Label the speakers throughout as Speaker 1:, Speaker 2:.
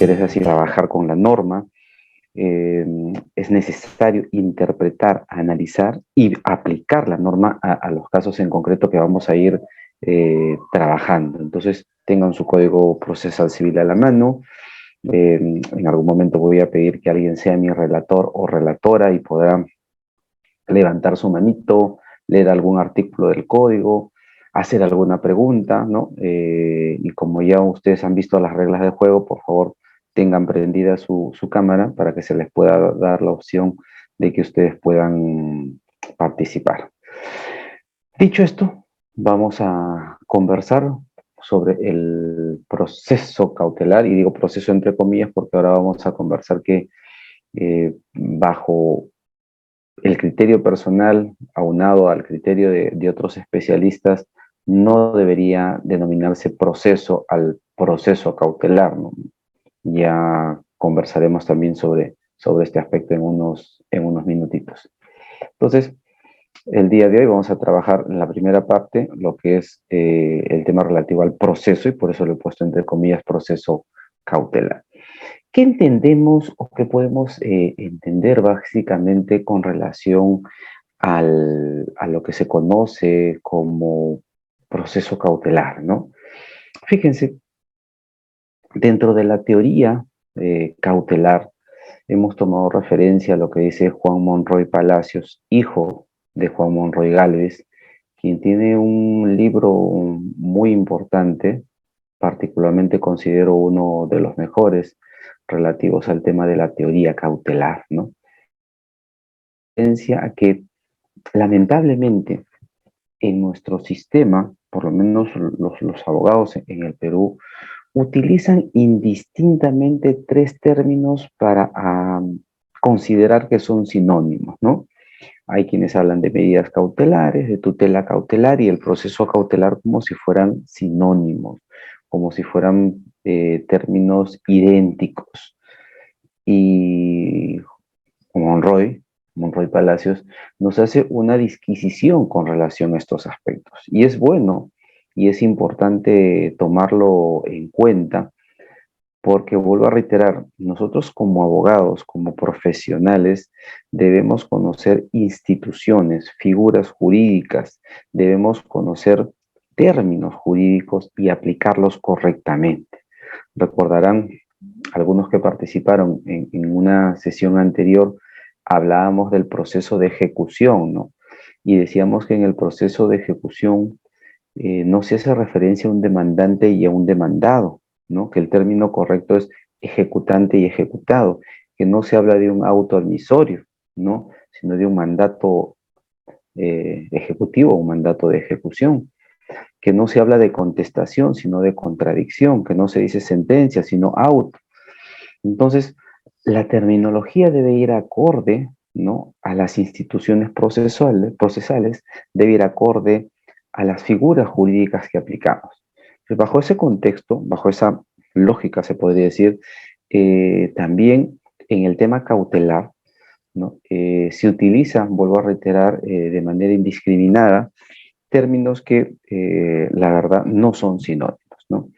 Speaker 1: interesa así trabajar con la norma, es necesario interpretar, analizar y aplicar la norma a los casos en concreto que vamos a ir trabajando. Entonces, tengan su código procesal civil a la mano. En algún momento voy a pedir que alguien sea mi relator o relatora y podrá levantar su manito, leer algún artículo del código, hacer alguna pregunta, ¿no? Y como ya ustedes han visto las reglas del juego, por favor, tengan prendida su cámara para que se les pueda dar la opción de que ustedes puedan participar. Dicho esto, vamos a conversar sobre el proceso cautelar, y digo proceso entre comillas porque ahora vamos a conversar que bajo el criterio personal, aunado al criterio de otros especialistas, no debería denominarse proceso al proceso cautelar, ¿no? Ya conversaremos también sobre este aspecto en unos minutitos. Entonces, el día de hoy vamos a trabajar en la primera parte lo que es el tema relativo al proceso, y por eso lo he puesto entre comillas proceso cautelar. ¿Qué entendemos o qué podemos entender básicamente con relación a lo que se conoce como proceso cautelar, ¿no? Fíjense, dentro de la teoría cautelar hemos tomado referencia a lo que dice Juan Monroy Palacios, hijo de Juan Monroy Gálvez, quien tiene un libro muy importante, particularmente considero uno de los mejores relativos al tema de la teoría cautelar, ¿no? A que lamentablemente en nuestro sistema, por lo menos los abogados en el Perú, utilizan indistintamente tres términos para considerar que son sinónimos, ¿no? Hay quienes hablan de medidas cautelares, de tutela cautelar y el proceso cautelar como si fueran sinónimos, como si fueran términos idénticos. Y Monroy Palacios, nos hace una disquisición con relación a estos aspectos. Y es bueno y es importante tomarlo en cuenta porque, vuelvo a reiterar, nosotros como abogados, como profesionales, debemos conocer instituciones, figuras jurídicas, debemos conocer términos jurídicos y aplicarlos correctamente. Recordarán, algunos que participaron en una sesión anterior, hablábamos del proceso de ejecución, ¿no? Y decíamos que en el proceso de ejecución no se hace referencia a un demandante y a un demandado, ¿no? Que el término correcto es ejecutante y ejecutado, que no se habla de un auto admisorio, ¿no? Sino de un mandato ejecutivo o un mandato de ejecución, que no se habla de contestación, sino de contradicción, que no se dice sentencia, sino auto. Entonces, la terminología debe ir acorde, ¿no?, a las instituciones procesales, debe ir acorde a las figuras jurídicas que aplicamos. Entonces, bajo ese contexto, bajo esa lógica, se podría decir, también en el tema cautelar, ¿no?, se utiliza, vuelvo a reiterar, de manera indiscriminada, términos que la verdad no son sinónimos, ¿no?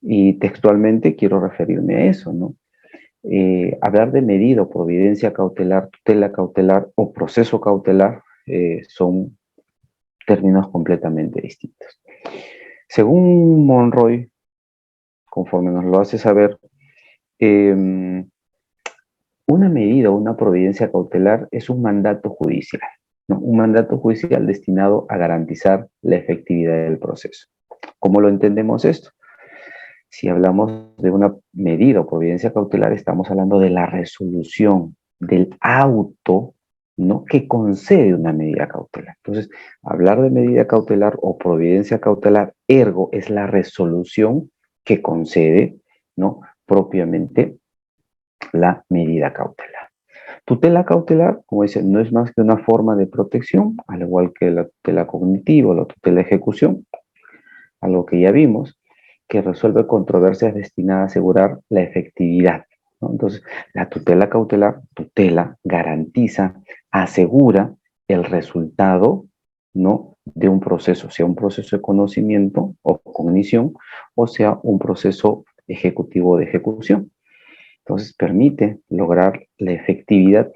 Speaker 1: Y textualmente quiero referirme a eso, ¿no? Hablar de medida o providencia cautelar, tutela cautelar o proceso cautelar son términos completamente distintos. Según Monroy, conforme nos lo hace saber, una medida o una providencia cautelar es un mandato judicial, ¿no? Un mandato judicial destinado a garantizar la efectividad del proceso. ¿Cómo lo entendemos esto? Si hablamos de una medida o providencia cautelar, estamos hablando de la resolución del auto, ¿no?, que concede una medida cautelar. Entonces, hablar de medida cautelar o providencia cautelar, ergo, es la resolución que concede, ¿no?, propiamente la medida cautelar. Tutela cautelar, como dice, no es más que una forma de protección, al igual que la tutela cognitiva o la tutela ejecución, algo que ya vimos, que resuelve controversias destinadas a asegurar la efectividad, ¿no? Entonces, la tutela cautelar, tutela, garantiza, asegura el resultado, ¿no?, de un proceso, sea un proceso de conocimiento o cognición, o sea un proceso ejecutivo de ejecución. Entonces permite lograr la efectividad,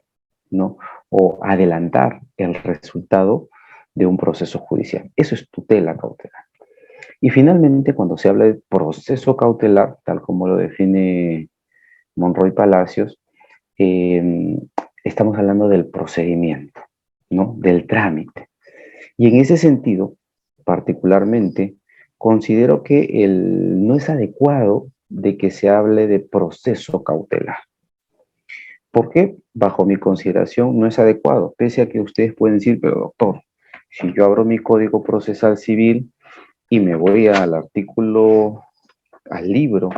Speaker 1: ¿no? O adelantar el resultado de un proceso judicial. Eso es tutela cautelar. Y finalmente, cuando se habla de proceso cautelar, tal como lo define Monroy Palacios, eh, estamos hablando del procedimiento, ¿no? Del trámite. Y en ese sentido, particularmente, considero que no es adecuado de que se hable de proceso cautelar. ¿Por qué? Bajo mi consideración no es adecuado, pese a que ustedes pueden decir, pero doctor, si yo abro mi código procesal civil y me voy al artículo, al libro,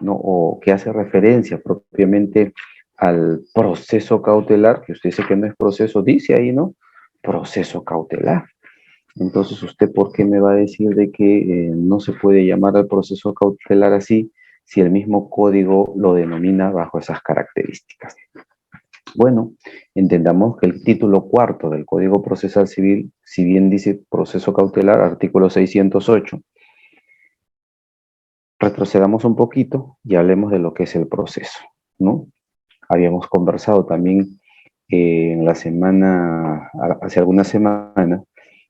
Speaker 1: ¿no? O que hace referencia propiamente al proceso cautelar, que usted dice que no es proceso, dice ahí, ¿no? Proceso cautelar. Entonces, ¿usted por qué me va a decir de que no se puede llamar al proceso cautelar así si el mismo código lo denomina bajo esas características? Bueno, entendamos que el título cuarto del Código Procesal Civil, si bien dice proceso cautelar, artículo 608, retrocedamos un poquito y hablemos de lo que es el proceso, ¿no? Habíamos conversado también en la semana, hace algunas semanas,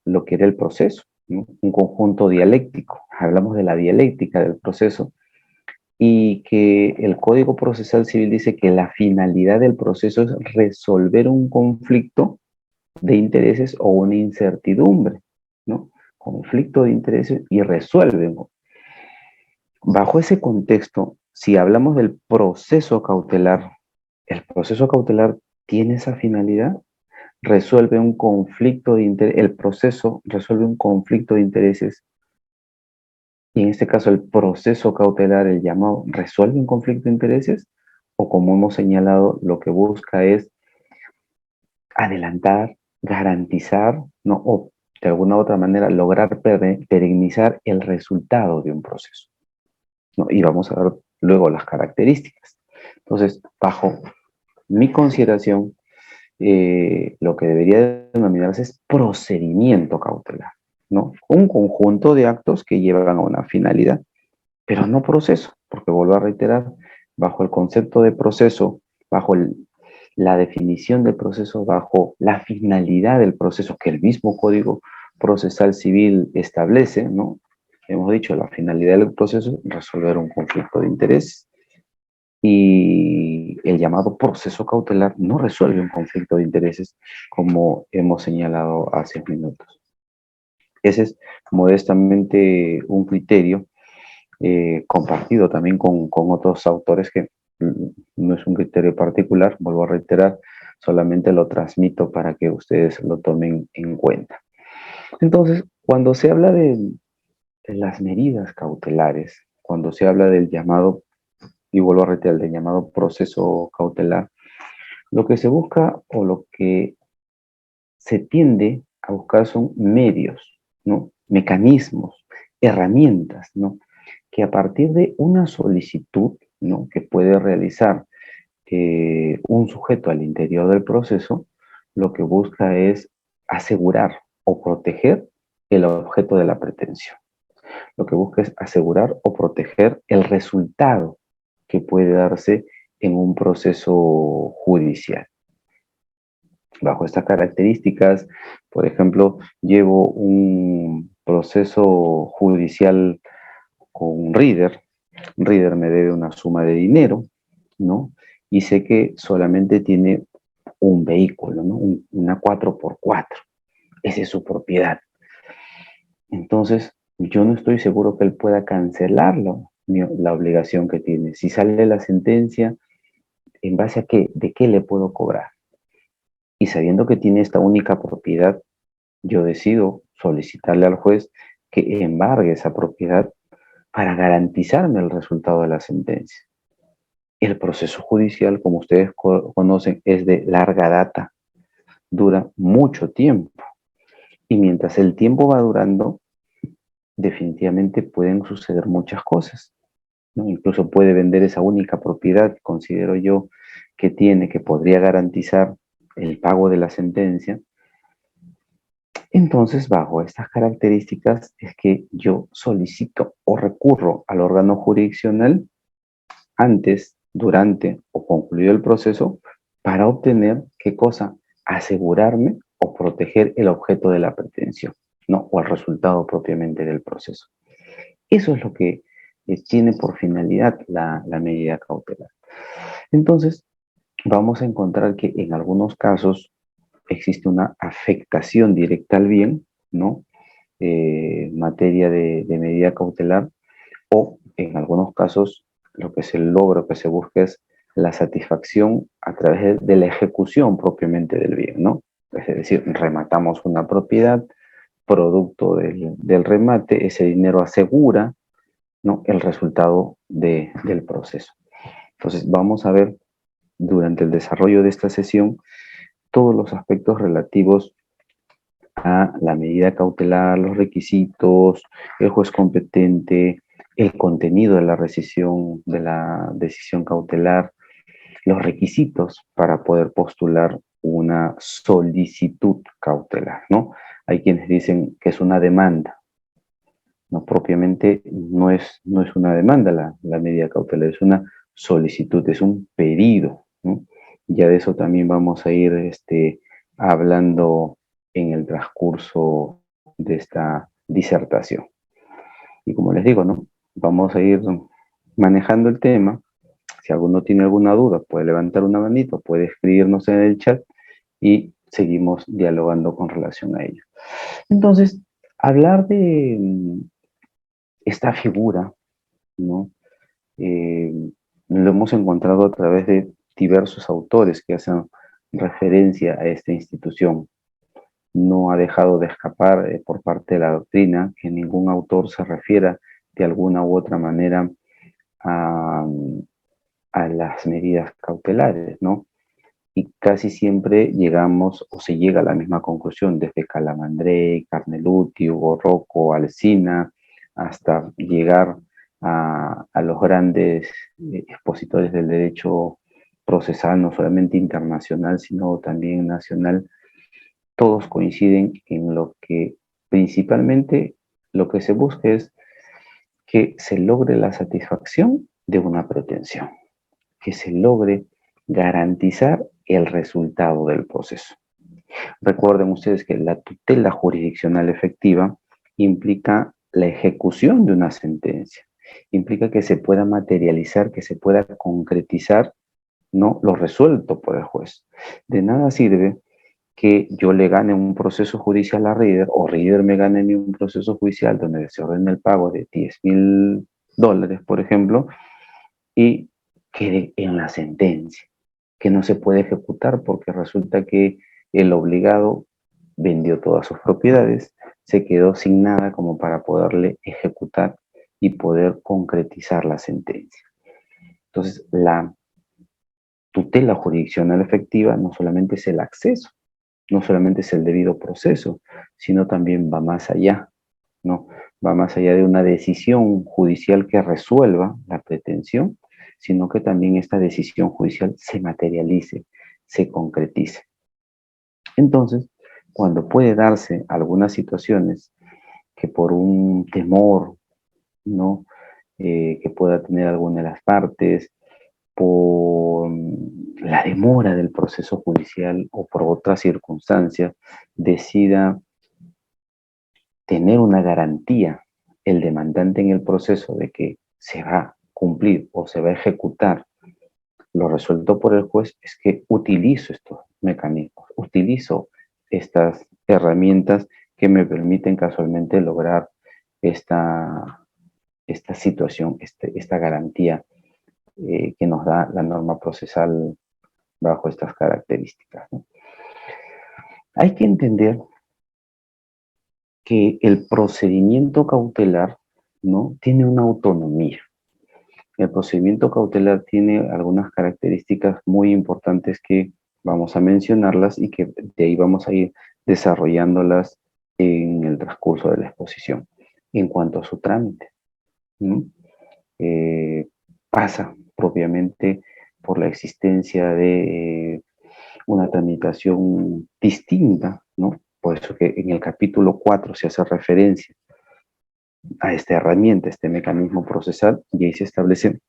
Speaker 1: lo que era el proceso, ¿no? Un conjunto dialéctico. Hablamos de la dialéctica del proceso y que el Código Procesal Civil dice que la finalidad del proceso es resolver un conflicto de intereses o una incertidumbre, ¿no? Conflicto de intereses y resuelven. Bajo ese contexto, si hablamos del proceso cautelar, ¿el proceso cautelar tiene esa finalidad? Resuelve un conflicto de interés, el proceso resuelve un conflicto de intereses y en este caso el proceso cautelar, el llamado, resuelve un conflicto de intereses o como hemos señalado, lo que busca es adelantar, garantizar, ¿no? O de alguna u otra manera lograr perennizar el resultado de un proceso, ¿no? Y vamos a ver luego las características. Entonces, bajo mi consideración, lo que debería denominarse es procedimiento cautelar, ¿no? Un conjunto de actos que llevan a una finalidad, pero no proceso, porque vuelvo a reiterar, bajo el concepto de proceso, bajo la definición del proceso, bajo la finalidad del proceso que el mismo Código Procesal Civil establece, ¿no? Hemos dicho, la finalidad del proceso, resolver un conflicto de interés, y el llamado proceso cautelar no resuelve un conflicto de intereses como hemos señalado hace minutos. Ese es modestamente un criterio compartido también con otros autores que no es un criterio particular, vuelvo a reiterar, solamente lo transmito para que ustedes lo tomen en cuenta. Entonces, cuando se habla de las medidas cautelares, cuando se habla del llamado, y vuelvo a reiterar, del llamado proceso cautelar, lo que se busca o lo que se tiende a buscar son medios, ¿no? Mecanismos, herramientas, ¿no? Que a partir de una solicitud, ¿no? Que puede realizar un sujeto al interior del proceso, lo que busca es asegurar o proteger el objeto de la pretensión. Lo que busca es asegurar o proteger el resultado que puede darse en un proceso judicial. Bajo estas características, por ejemplo, llevo un proceso judicial con un Reader. Reader me debe una suma de dinero, ¿no? Y sé que solamente tiene un vehículo, ¿no? Una 4x4. Esa es su propiedad. Entonces, yo no estoy seguro que él pueda cancelarlo, la obligación que tiene. Si sale la sentencia, ¿en base a qué? ¿De qué le puedo cobrar? Y sabiendo que tiene esta única propiedad, yo decido solicitarle al juez que embargue esa propiedad para garantizarme el resultado de la sentencia. El proceso judicial, como ustedes conocen, es de larga data, dura mucho tiempo. Y mientras el tiempo va durando, definitivamente pueden suceder muchas cosas, ¿no? Incluso puede vender esa única propiedad, considero yo, que tiene, que podría garantizar el pago de la sentencia. Entonces, bajo estas características es que yo solicito o recurro al órgano jurisdiccional antes durante o concluido el proceso para obtener, ¿qué cosa? Asegurarme o proteger el objeto de la pretensión, ¿no? O el resultado propiamente del proceso. Eso es lo que tiene por finalidad la medida cautelar. Entonces, vamos a encontrar que en algunos casos existe una afectación directa al bien, ¿no? En materia de medida cautelar, o en algunos casos lo que se logra, lo que se busca es la satisfacción a través de la ejecución propiamente del bien, ¿no? Es decir, rematamos una propiedad, producto del remate, ese dinero asegura, ¿no?, el resultado del proceso. Entonces, vamos a ver durante el desarrollo de esta sesión todos los aspectos relativos a la medida cautelar, los requisitos, el juez competente, el contenido de la decisión cautelar, los requisitos para poder postular una solicitud cautelar, ¿no? Hay quienes dicen que es una demanda. No, propiamente no es una demanda la medida cautelar, es una solicitud, es un pedido, ¿no? Ya de eso también vamos a ir hablando en el transcurso de esta disertación. Y como les digo, ¿no? Vamos a ir manejando el tema. Si alguno tiene alguna duda, puede levantar una manito, puede escribirnos en el chat y seguimos dialogando con relación a ello. Entonces, hablar de esta figura, ¿no? Eh, lo hemos encontrado a través de diversos autores que hacen referencia a esta institución. No ha dejado de escapar por parte de la doctrina que ningún autor se refiera de alguna u otra manera a, a las medidas cautelares, ¿no? Y casi siempre llegamos o se llega a la misma conclusión, desde Calamandré, Carneluti, Hugo Rocco, Alsina, hasta llegar a los grandes expositores del derecho procesal, no solamente internacional, sino también nacional. Todos coinciden en lo que principalmente lo que se busca es que se logre la satisfacción de una pretensión, que se logre garantizar el resultado del proceso. Recuerden ustedes que la tutela jurisdiccional efectiva implica la ejecución de una sentencia, implica que se pueda materializar, que se pueda concretizar, ¿no?, lo resuelto por el juez. De nada sirve que yo le gane un proceso judicial a Reader o Reader me gane a mí un proceso judicial donde se ordena el pago de $10,000, por ejemplo, y quede en la sentencia, que no se puede ejecutar porque resulta que el obligado vendió todas sus propiedades, se quedó sin nada como para poderle ejecutar y poder concretizar la sentencia. Entonces, la tutela jurisdiccional efectiva no solamente es el acceso, no solamente es el debido proceso, sino también va más allá, ¿no? Va más allá de una decisión judicial que resuelva la pretensión, sino que también esta decisión judicial se materialice, se concretice. Entonces, cuando puede darse algunas situaciones que por un temor, ¿no?, que pueda tener alguna de las partes, por la demora del proceso judicial o por otras circunstancias, decida tener una garantía el demandante en el proceso de que se va a cumplir o se va a ejecutar lo resuelto por el juez, es que utilizo estos mecanismos, utilizo estas herramientas que me permiten casualmente lograr esta situación, esta garantía que nos da la norma procesal bajo estas características, ¿no? Hay que entender que el procedimiento cautelar, ¿no?, tiene una autonomía. El procedimiento cautelar tiene algunas características muy importantes que vamos a mencionarlas y que de ahí vamos a ir desarrollándolas en el transcurso de la exposición. En cuanto a su trámite, ¿no? Pasa propiamente por la existencia de una tramitación distinta, ¿no? Por eso que en el capítulo 4 se hace referencia a esta herramienta, este mecanismo procesal, y ahí se establece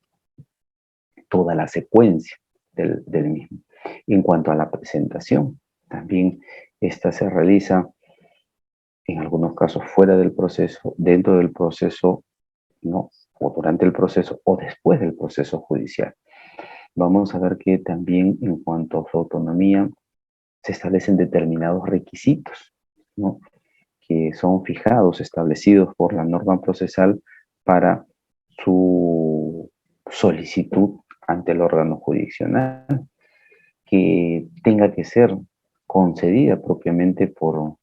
Speaker 1: toda la secuencia del mismo. En cuanto a la presentación, también esta se realiza en algunos casos fuera del proceso, dentro del proceso, ¿no? O durante el proceso o después del proceso judicial. Vamos a ver que también en cuanto a su autonomía se establecen determinados requisitos, ¿no? Que son fijados, establecidos por la norma procesal para su solicitud ante el órgano jurisdiccional, que tenga que ser concedida propiamente por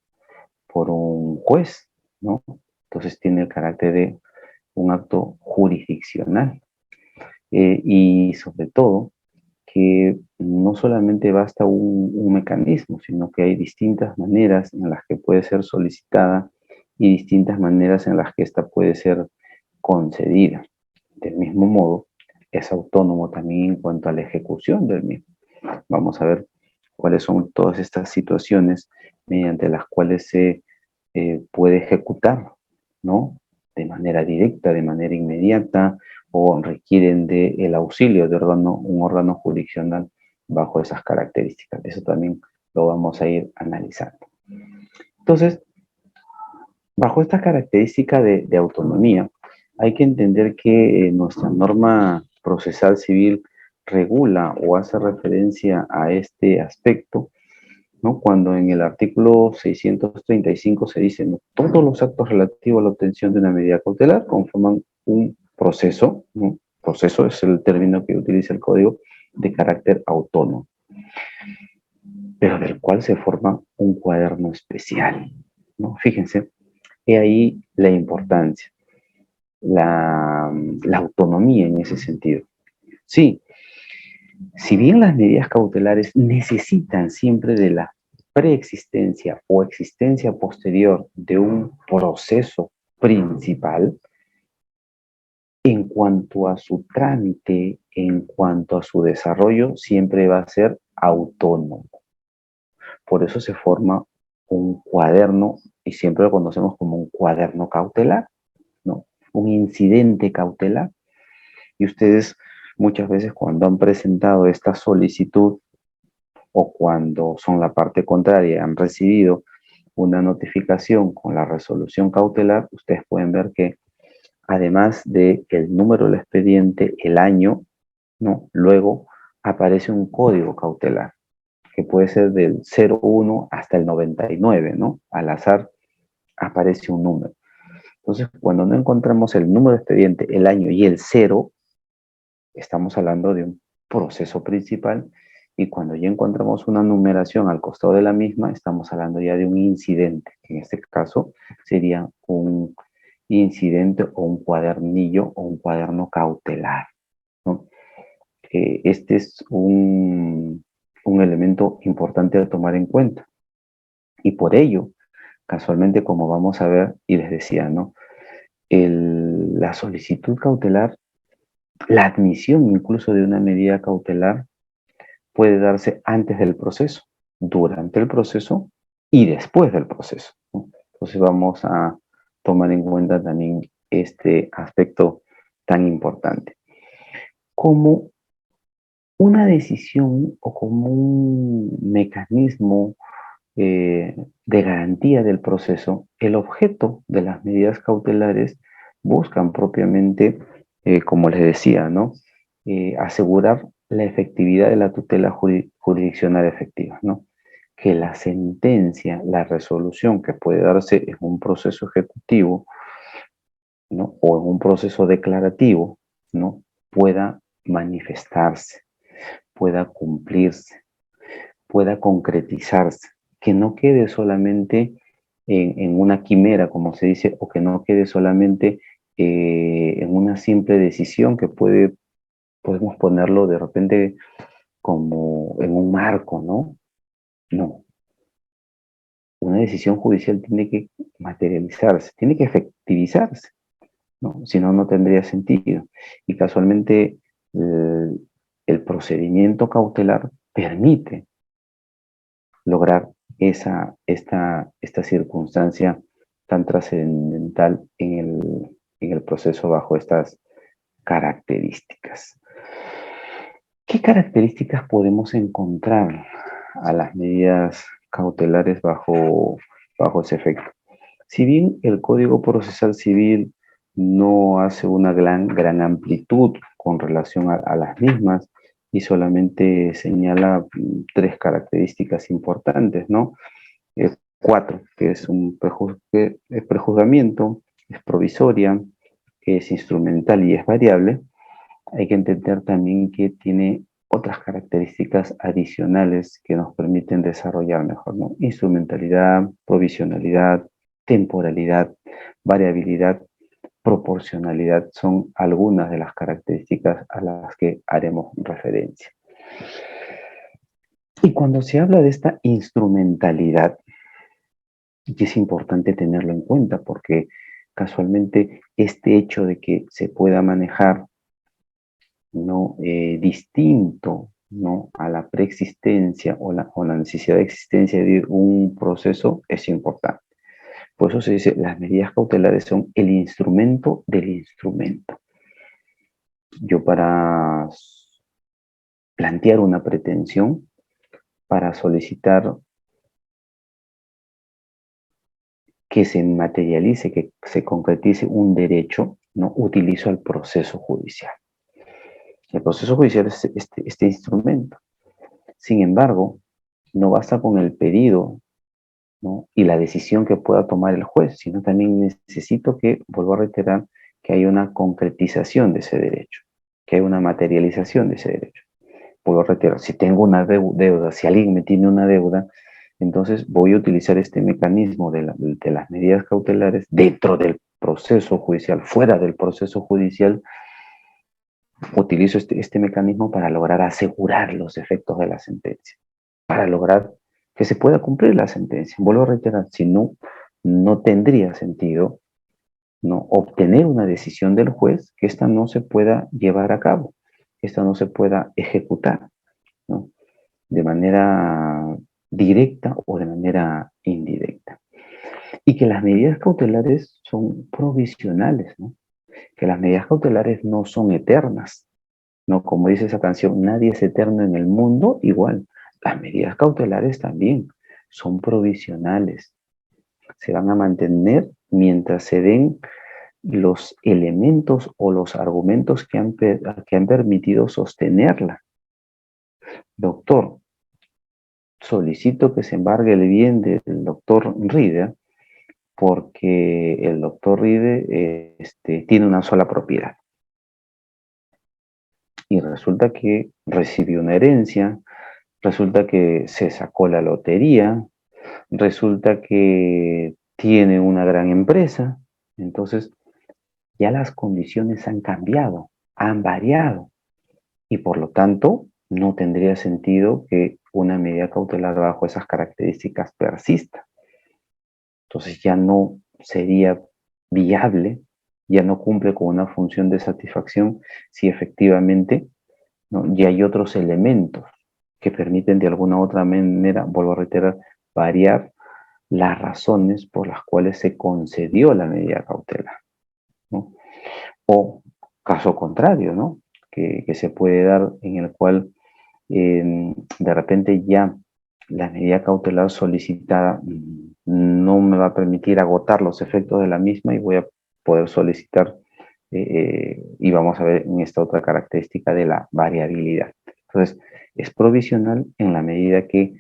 Speaker 1: un juez, ¿no? Entonces tiene el carácter de un acto jurisdiccional. Y sobre todo, que no solamente basta un mecanismo, sino que hay distintas maneras en las que puede ser solicitada y distintas maneras en las que ésta puede ser concedida. Del mismo modo, es autónomo también en cuanto a la ejecución del mismo. Vamos a ver cuáles son todas estas situaciones mediante las cuales se puede ejecutar, ¿no? De manera directa, de manera inmediata, o requieren del auxilio de un órgano jurisdiccional bajo esas características. Eso también lo vamos a ir analizando. Entonces, bajo esta característica de autonomía, hay que entender que nuestra norma procesal civil regula o hace referencia a este aspecto, ¿no? Cuando en el artículo 635 se dice, ¿no? Todos los actos relativos a la obtención de una medida cautelar conforman un proceso, ¿no? Proceso es el término que utiliza el código, de carácter autónomo, pero del cual se forma un cuaderno especial, ¿no? Fíjense, he ahí la importancia, la autonomía en ese sentido. Sí, si bien las medidas cautelares necesitan siempre de la preexistencia o existencia posterior de un proceso principal, en cuanto a su trámite, en cuanto a su desarrollo, siempre va a ser autónomo. Por eso se forma un cuaderno, y siempre lo conocemos como un cuaderno cautelar, ¿no? Un incidente cautelar. Y ustedes muchas veces cuando han presentado esta solicitud o cuando son la parte contraria y han recibido una notificación con la resolución cautelar, ustedes pueden ver que además de el número del expediente, el año, ¿no? Luego aparece un código cautelar que puede ser del 01 hasta el 99, ¿no? Al azar aparece un número. Entonces, cuando no encontramos el número de expediente, el año y el 0, estamos hablando de un proceso principal, y cuando ya encontramos una numeración al costado de la misma, estamos hablando ya de un incidente, que en este caso sería un incidente o un cuadernillo o un cuaderno cautelar, ¿no? Este es un elemento importante a tomar en cuenta. Y por ello, casualmente, como vamos a ver, y les decía, ¿no? La solicitud cautelar, la admisión incluso de una medida cautelar puede darse antes del proceso, durante el proceso y después del proceso, ¿no? Entonces vamos a tomar en cuenta también este aspecto tan importante. Como una decisión o como un mecanismo de garantía del proceso, el objeto de las medidas cautelares buscan propiamente, como les decía, ¿no? Asegurar la efectividad de la tutela jurisdiccional efectiva, ¿no? Que la sentencia, la resolución que puede darse en un proceso ejecutivo, ¿no? O en un proceso declarativo, ¿no? Pueda manifestarse, pueda cumplirse, pueda concretizarse, que no quede solamente en una quimera, como se dice, o que no quede solamente en una simple decisión que podemos ponerlo de repente como en un marco, ¿no? No. Una decisión judicial tiene que materializarse, tiene que efectivizarse, ¿no? Si no, no tendría sentido. Y casualmente el procedimiento cautelar permite lograr esta circunstancia tan trascendental en el proceso bajo estas características. ¿Qué características podemos encontrar a las medidas cautelares bajo ese efecto? Si bien el Código Procesal Civil no hace una gran amplitud con relación a las mismas y solamente señala tres características importantes, ¿no? Cuatro, que es que es prejuzgamiento, es provisoria, es instrumental y es variable. Hay que entender también que tiene otras características adicionales que nos permiten desarrollar mejor, ¿no? Instrumentalidad, provisionalidad, temporalidad, variabilidad, proporcionalidad son algunas de las características a las que haremos referencia. Y cuando se habla de esta instrumentalidad, y es importante tenerlo en cuenta porque casualmente este hecho de que se pueda manejar ¿no? Distinto ¿no? a la preexistencia o la necesidad de existencia de un proceso es importante. Por eso se dice, las medidas cautelares son el instrumento del instrumento. Yo para plantear una pretensión, para solicitar que se materialice, que se concretice un derecho, ¿no? Utilizo el proceso judicial. El proceso judicial es este instrumento. Sin embargo, no basta con el pedido, ¿no? Y la decisión que pueda tomar el juez, sino también necesito que, vuelvo a reiterar, que haya una concretización de ese derecho, que haya una materialización de ese derecho. Vuelvo a reiterar, si tengo una deuda, si alguien me tiene una deuda, entonces voy a utilizar este mecanismo de las medidas cautelares dentro del proceso judicial, fuera del proceso judicial, utilizo este mecanismo para lograr asegurar los efectos de la sentencia, para lograr que se pueda cumplir la sentencia. Vuelvo a reiterar, si no, no tendría sentido ¿no? obtener una decisión del juez que ésta no se pueda llevar a cabo, que ésta no se pueda ejecutar, ¿no? de manera directa o de manera indirecta. Y que las medidas cautelares son provisionales, ¿no? Que las medidas cautelares no son eternas, ¿no? Como dice esa canción, nadie es eterno en el mundo, igual. Las medidas cautelares también son provisionales. Se van a mantener mientras se den los elementos o los argumentos que han permitido sostenerla. Doctor, solicito que se embargue el bien del doctor Ride porque el doctor Ride tiene una sola propiedad. Y resulta que recibió una herencia, resulta que se sacó la lotería, resulta que tiene una gran empresa. Entonces, ya las condiciones han cambiado, han variado y por lo tanto no tendría sentido que una medida cautelar bajo esas características persista. Entonces ya no sería viable, ya no cumple con una función de satisfacción si efectivamente ¿no? ya hay otros elementos que permiten de alguna u otra manera, vuelvo a reiterar, variar las razones por las cuales se concedió la medida cautelar, ¿no? O caso contrario, ¿no? Que se puede dar en el cual de repente ya la medida cautelar solicitada no me va a permitir agotar los efectos de la misma y voy a poder solicitar, y vamos a ver en esta otra característica de la variabilidad. Entonces, es provisional en la medida que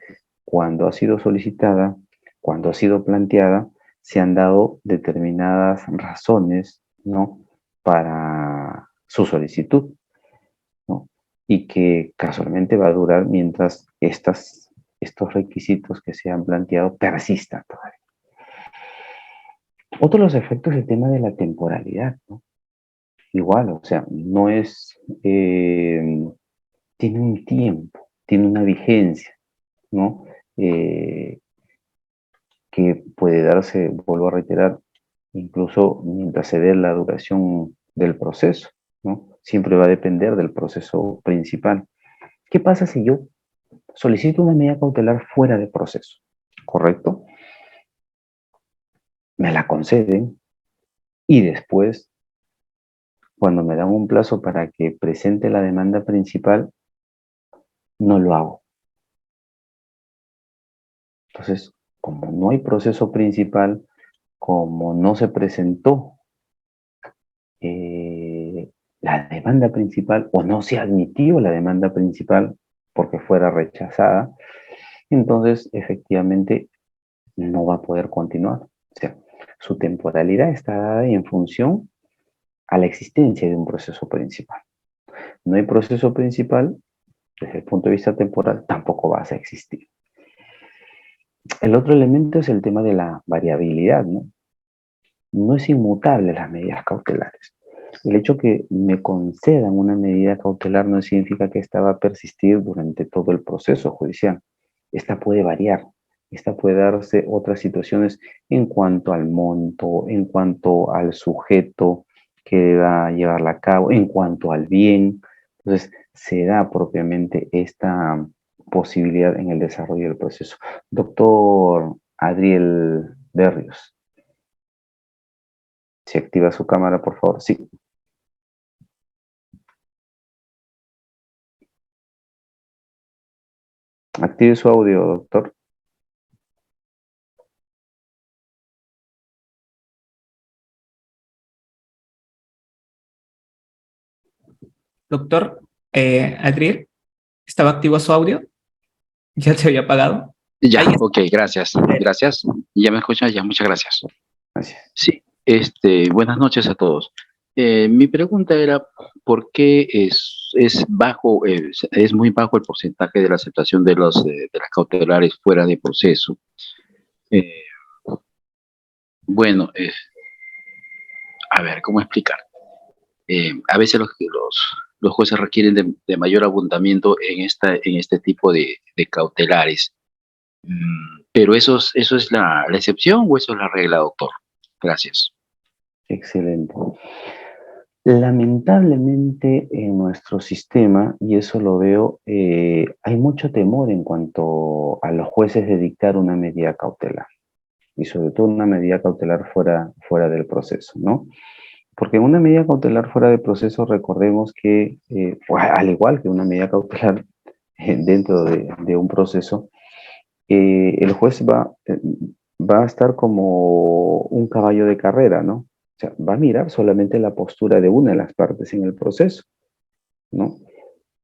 Speaker 1: cuando ha sido solicitada, cuando ha sido planteada, se han dado determinadas razones, ¿no? Para su solicitud, ¿no? Y que casualmente va a durar mientras estos requisitos que se han planteado persistan todavía. Otro de los efectos es el tema de la temporalidad, ¿no? Igual, o sea, no es, tiene un tiempo, tiene una vigencia, ¿no? Eh, que puede darse, vuelvo a reiterar, incluso mientras se dé la duración del proceso, ¿no? Siempre va a depender del proceso principal. ¿Qué pasa si yo solicito una medida cautelar fuera de proceso? ¿Correcto? Me la conceden y después, cuando me dan un plazo para que presente la demanda principal, no lo hago. Entonces, como no hay proceso principal, como no se presentó la demanda principal o no se admitió la demanda principal porque fuera rechazada, entonces efectivamente no va a poder continuar. O sea, su temporalidad está dada en función a la existencia de un proceso principal. No hay proceso principal, desde el punto de vista temporal, tampoco vas a existir. El otro elemento es el tema de la variabilidad, ¿no? No es inmutable las medidas cautelares. El hecho que me concedan una medida cautelar no significa que esta va a persistir durante todo el proceso judicial. Esta puede variar, esta puede darse otras situaciones en cuanto al monto, en cuanto al sujeto que va a llevarla a cabo, en cuanto al bien. Entonces, se da propiamente esta posibilidad en el desarrollo del proceso. Doctor Adriel Berrios, si activa su cámara, por favor. Sí. Active su audio, doctor.
Speaker 2: Doctor, Adriel, ¿estaba activo su audio? ¿Ya se había apagado?
Speaker 3: Ya,
Speaker 2: Ahí está.
Speaker 3: ok, gracias. Gracias. ¿Ya me escuchan? Ya, muchas gracias.
Speaker 1: Gracias.
Speaker 3: Sí, buenas noches a todos. Mi pregunta era, ¿por qué es bajo, es muy bajo el porcentaje de la aceptación de de las cautelares fuera de proceso? Eh, bueno, a ver, ¿cómo explicar? A veces los jueces requieren de mayor abundamiento en este tipo de cautelares. Pero ¿eso es la excepción o eso es la regla, doctor? Gracias.
Speaker 1: Excelente. Lamentablemente en nuestro sistema, y eso lo veo, hay mucho temor en cuanto a los jueces de dictar una medida cautelar, y sobre todo una medida cautelar fuera del proceso, ¿no? Porque en una medida cautelar fuera del proceso, recordemos que, al igual que una medida cautelar dentro de un proceso, el juez va a estar como un caballo de carrera, ¿no? O sea, va a mirar solamente la postura de una de las partes en el proceso, ¿no?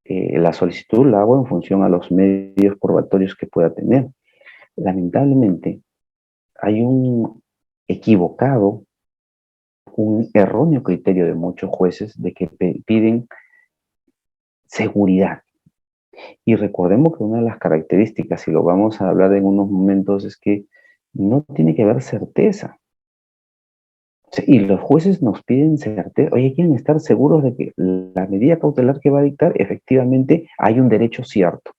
Speaker 1: La solicitud la hago en función a los medios probatorios que pueda tener. Lamentablemente, hay un equivocado, un erróneo criterio de muchos jueces de que piden seguridad. Y recordemos que una de las características, y lo vamos a hablar en unos momentos, es que no tiene que haber certeza. Y los jueces nos piden certeza, oye, quieren estar seguros de que la medida cautelar que va a dictar, efectivamente hay un derecho cierto.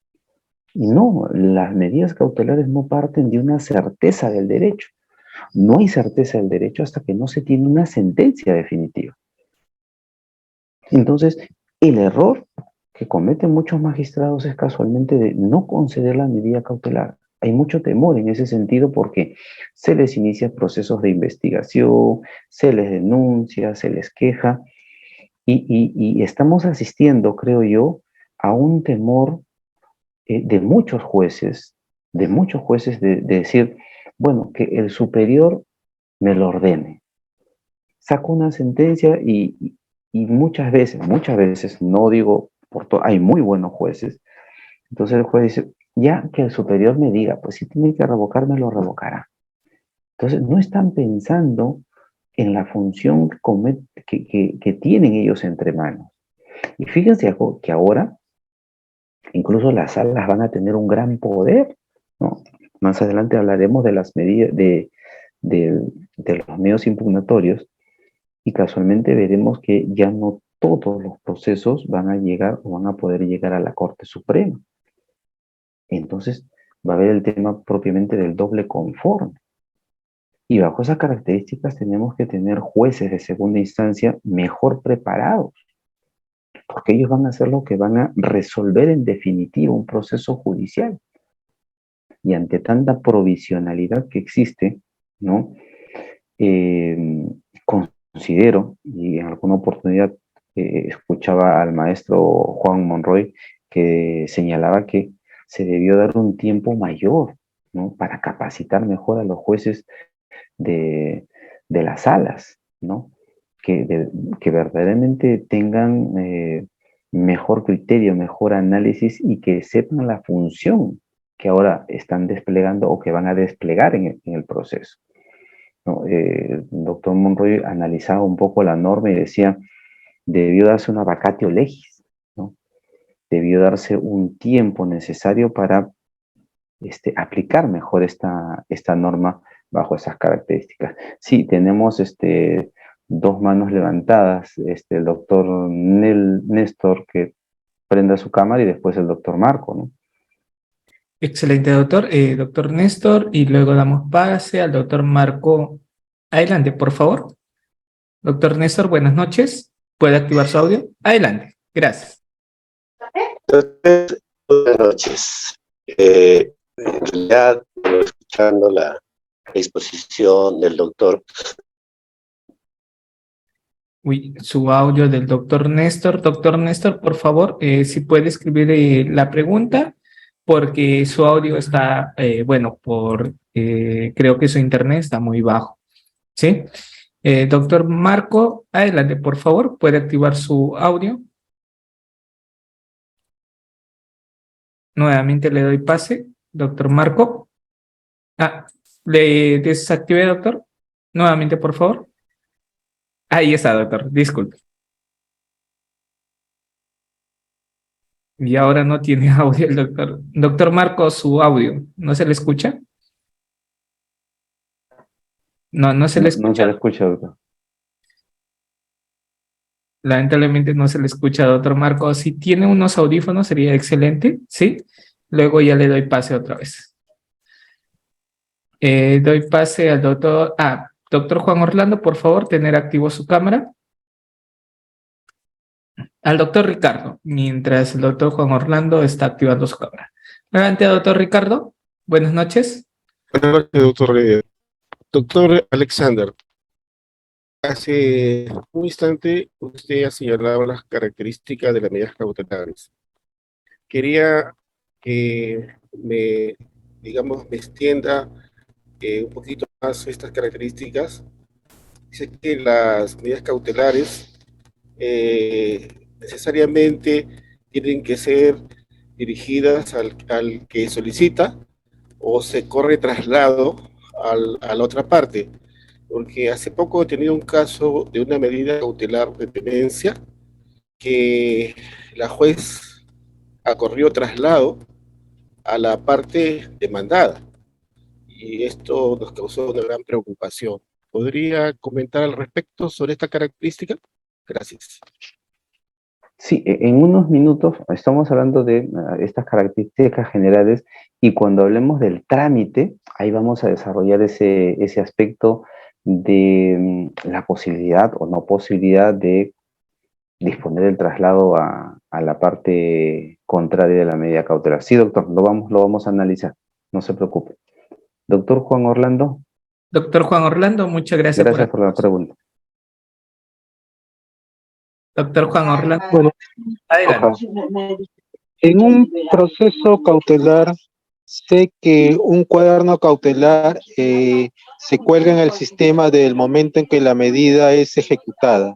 Speaker 1: Y no, las medidas cautelares no parten de una certeza del derecho. No hay certeza del derecho hasta que no se tiene una sentencia definitiva. Entonces, el error que cometen muchos magistrados es casualmente de no conceder la medida cautelar. Hay mucho temor en ese sentido porque se les inicia procesos de investigación, se les denuncia, se les queja y estamos asistiendo, creo yo, a un temor de muchos jueces de decir, bueno, que el superior me lo ordene. Saco una sentencia y muchas veces, no digo por todo, hay muy buenos jueces. Entonces el juez dice, ya que el superior me diga, pues si tiene que revocar, me lo revocará. Entonces no están pensando en la función que tienen ellos entre manos. Y fíjense que ahora incluso las salas van a tener un gran poder, ¿no? Más adelante hablaremos de las medidas de los medios impugnatorios y casualmente veremos que ya no todos los procesos van a llegar o van a poder llegar a la Corte Suprema. Entonces va a haber el tema propiamente del doble conforme. Y bajo esas características tenemos que tener jueces de segunda instancia mejor preparados, porque ellos van a ser los que van a resolver en definitivo un proceso judicial. Y ante tanta provisionalidad que existe, ¿no? Considero, y en alguna oportunidad escuchaba al maestro Juan Monroy, que señalaba que se debió dar un tiempo mayor, ¿no? Para capacitar mejor a los jueces de las salas, ¿no? Que verdaderamente tengan mejor criterio, mejor análisis y que sepan la función que ahora están desplegando o que van a desplegar en el proceso, ¿no? El doctor Monroy analizaba un poco la norma y decía, debió darse una vacatio legis, ¿no? Debió darse un tiempo necesario para aplicar mejor esta norma bajo esas características. Sí, tenemos dos manos levantadas, el doctor Néstor que prenda su cámara y después el doctor Marco, ¿no?
Speaker 2: Excelente, doctor. Doctor Néstor, y luego damos pase al doctor Marco. Adelante, por favor. Doctor Néstor, buenas noches. ¿Puede activar su audio? Adelante. Gracias.
Speaker 4: Buenas noches. En realidad, escuchando la exposición del doctor.
Speaker 2: Uy, su audio del doctor Néstor. Doctor Néstor, por favor, si puede escribir la pregunta, porque su audio está, bueno, creo que su internet está muy bajo. ¿Sí? Doctor Marco, adelante, por favor, puede activar su audio. Nuevamente le doy pase, doctor Marco. Le desactivé, doctor. Nuevamente, por favor. Ahí está, doctor. Disculpe. Y ahora no tiene audio el doctor. Doctor Marco, su audio, ¿no se le escucha? No se le
Speaker 1: No, no se
Speaker 2: escucha.
Speaker 1: le escucha, doctor.
Speaker 2: Lamentablemente no se le escucha, doctor Marco. Si tiene unos audífonos sería excelente, ¿sí? Luego ya le doy pase otra vez. Doy pase al doctor... doctor Juan Orlando, por favor, tener activo su cámara. Al doctor Ricardo, mientras el doctor Juan Orlando está activando su cámara. Adelante, doctor Ricardo. Buenas noches.
Speaker 5: Buenas noches, doctor. Doctor Alexander, hace un instante usted ha señalado las características de las medidas cautelares. Quería que me extienda un poquito más estas características. Dice que las medidas cautelares necesariamente tienen que ser dirigidas al que solicita o se corre traslado a la otra parte, porque hace poco he tenido un caso de una medida cautelar de tenencia que la juez acorrió traslado a la parte demandada y esto nos causó una gran preocupación. ¿Podría comentar al respecto sobre esta característica? Gracias.
Speaker 1: Sí, en unos minutos estamos hablando de estas características generales y cuando hablemos del trámite, ahí vamos a desarrollar ese aspecto de la posibilidad o no posibilidad de disponer el traslado a la parte contraria de la medida cautelar. Sí, doctor, lo vamos a analizar, no se preocupe. Doctor Juan Orlando.
Speaker 2: Doctor Juan Orlando, muchas gracias.
Speaker 1: Gracias por la pregunta.
Speaker 2: Doctor Juan Orlando.
Speaker 6: Bueno,
Speaker 2: Adelante.
Speaker 6: en un proceso cautelar, sé que un cuaderno cautelar se cuelga en el sistema del momento en que la medida es ejecutada.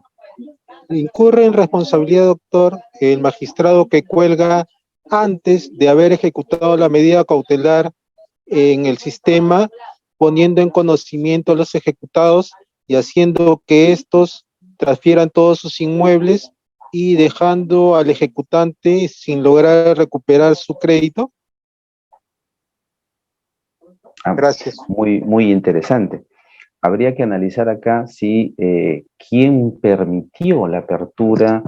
Speaker 6: Incurre en responsabilidad, doctor, el magistrado que cuelga antes de haber ejecutado la medida cautelar en el sistema, poniendo en conocimiento a los ejecutados y haciendo que estos transfieran todos sus inmuebles y dejando al ejecutante sin lograr recuperar su crédito. Gracias.
Speaker 1: Muy, muy interesante. Habría que analizar acá si quién permitió la apertura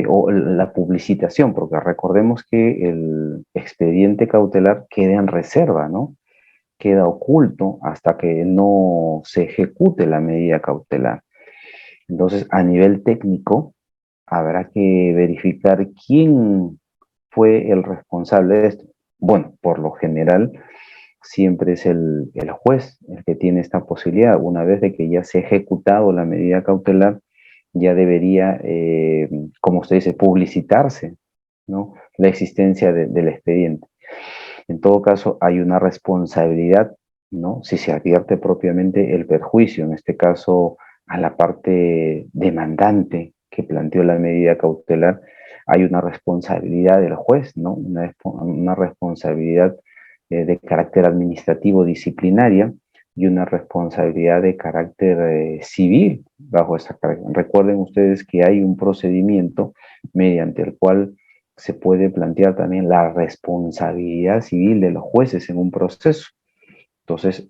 Speaker 1: o la publicitación, porque recordemos que el expediente cautelar queda en reserva, ¿no? Queda oculto hasta que no se ejecute la medida cautelar. Entonces, a nivel técnico, habrá que verificar quién fue el responsable de esto. Bueno, por lo general, siempre es el juez el que tiene esta posibilidad. Una vez de que ya se ha ejecutado la medida cautelar, ya debería, como usted dice, publicitarse ¿no? La existencia del expediente. En todo caso, hay una responsabilidad, ¿no? Si se advierte propiamente el perjuicio, en este caso a la parte demandante que planteó la medida cautelar, hay una responsabilidad del juez, ¿no? Una responsabilidad de carácter administrativo disciplinaria y una responsabilidad de carácter civil bajo esa carga. Recuerden ustedes que hay un procedimiento mediante el cual se puede plantear también la responsabilidad civil de los jueces en un proceso. Entonces,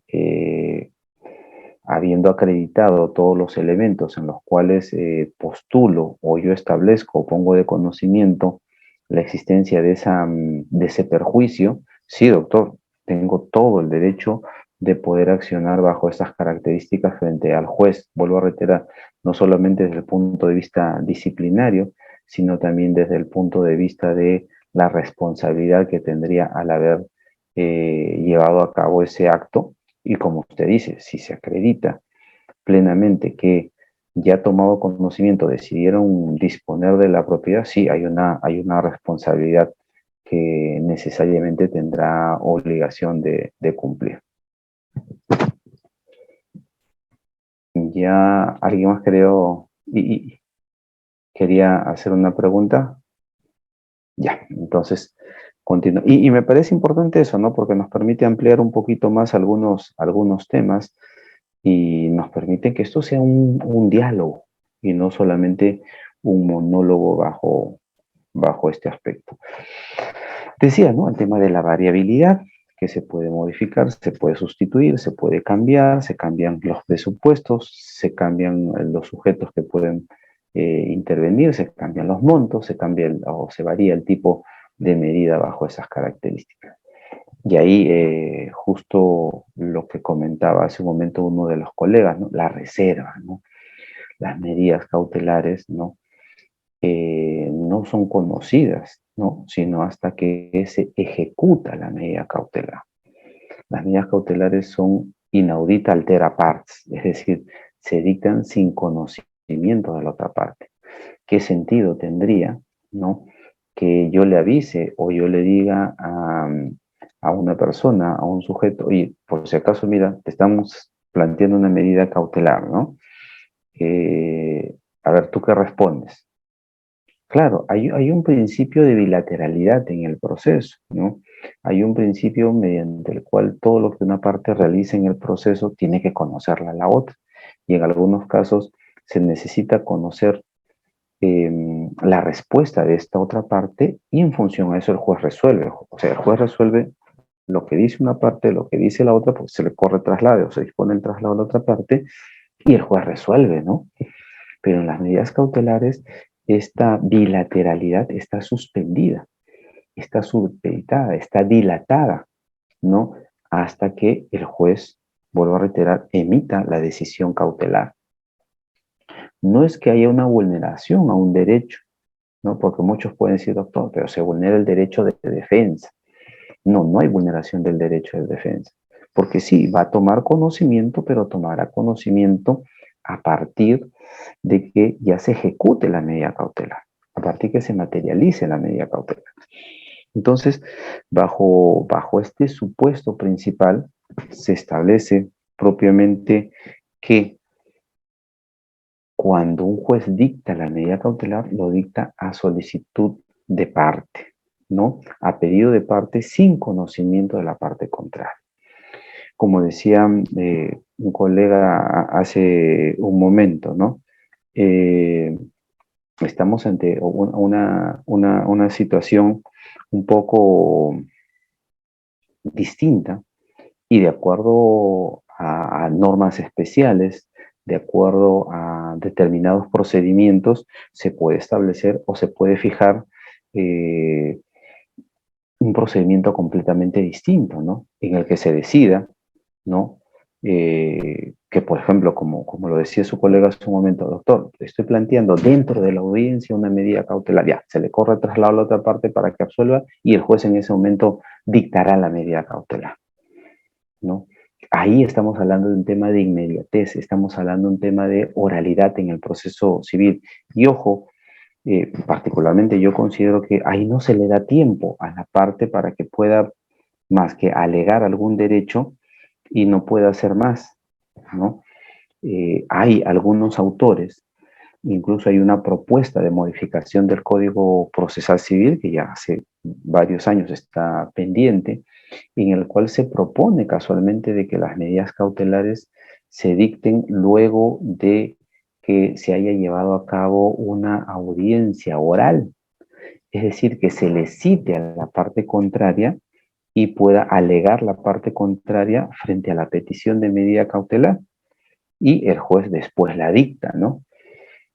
Speaker 1: habiendo acreditado todos los elementos en los cuales postulo o yo establezco o pongo de conocimiento la existencia de ese perjuicio, sí, doctor, tengo todo el derecho de poder accionar bajo estas características frente al juez. Vuelvo a reiterar, no solamente desde el punto de vista disciplinario, sino también desde el punto de vista de la responsabilidad que tendría al haber llevado a cabo ese acto. Y como usted dice, si se acredita plenamente que ya tomado conocimiento decidieron disponer de la propiedad, sí, hay una responsabilidad que necesariamente tendrá obligación de cumplir. Ya alguien más creo y quería hacer una pregunta. Ya, entonces continúo. Y me parece importante eso, ¿no? Porque nos permite ampliar un poquito más algunos temas y nos permite que esto sea un diálogo y no solamente un monólogo bajo este aspecto. Decía, ¿no? El tema de la variabilidad, que se puede modificar, se puede sustituir, se puede cambiar, se cambian los presupuestos, se cambian los sujetos que pueden intervenir, se cambian los montos, o se varía el tipo de medida bajo esas características. Y ahí justo lo que comentaba hace un momento uno de los colegas, ¿no? La reserva, ¿no? Las medidas cautelares, ¿no? No son conocidas, ¿no? Sino hasta que se ejecuta la medida cautelar. Las medidas cautelares son inaudita altera partes, es decir, se dictan sin conocimiento de la otra parte. ¿Qué sentido tendría, ¿no? Que yo le avise o yo le diga a una persona, a un sujeto, y por si acaso, mira, te estamos planteando una medida cautelar, ¿no? A ver, ¿tú qué respondes? Claro, hay un principio de bilateralidad en el proceso, ¿no? Hay un principio mediante el cual todo lo que una parte realiza en el proceso tiene que conocerla la otra. Y en algunos casos se necesita conocer la respuesta de esta otra parte y en función a eso el juez resuelve. O sea, el juez resuelve lo que dice una parte, lo que dice la otra, pues se le corre traslado o se dispone el traslado a la otra parte y el juez resuelve, ¿no? Pero en las medidas cautelares esta bilateralidad está suspendida, está supeditada, está dilatada, ¿no? Hasta que el juez, vuelvo a reiterar, emita la decisión cautelar. No es que haya una vulneración a un derecho, ¿no? Porque muchos pueden decir, doctor, pero se vulnera el derecho de defensa. No, no hay vulneración del derecho de defensa. Porque sí, va a tomar conocimiento, pero tomará conocimiento a partir de que ya se ejecute la medida cautelar, a partir de que se materialice la medida cautelar. Entonces, bajo este supuesto principal, se establece propiamente que cuando un juez dicta la medida cautelar, lo dicta a solicitud de parte, ¿no? A pedido de parte sin conocimiento de la parte contraria. Como decía un colega hace un momento, ¿no? Estamos ante una situación un poco distinta y de acuerdo a normas especiales, de acuerdo a determinados procedimientos, se puede establecer o se puede fijar un procedimiento completamente distinto, ¿no? En el que se decida, ¿no? Que, por ejemplo, como lo decía su colega hace un momento, doctor, estoy planteando dentro de la audiencia una medida cautelar, ya, se le corre traslado a la otra parte para que absuelva y el juez en ese momento dictará la medida cautelar, ¿no? Ahí estamos hablando de un tema de inmediatez, estamos hablando de un tema de oralidad en el proceso civil. Y ojo, Particularmente yo considero que ahí no se le da tiempo a la parte para que pueda más que alegar algún derecho y no pueda hacer más, ¿no? Hay algunos autores, incluso hay una propuesta de modificación del Código Procesal Civil que ya hace varios años está pendiente, en el cual se propone casualmente de que las medidas cautelares se dicten luego de que se haya llevado a cabo una audiencia oral, es decir, que se le cite a la parte contraria y pueda alegar la parte contraria frente a la petición de medida cautelar y el juez después la dicta, ¿no?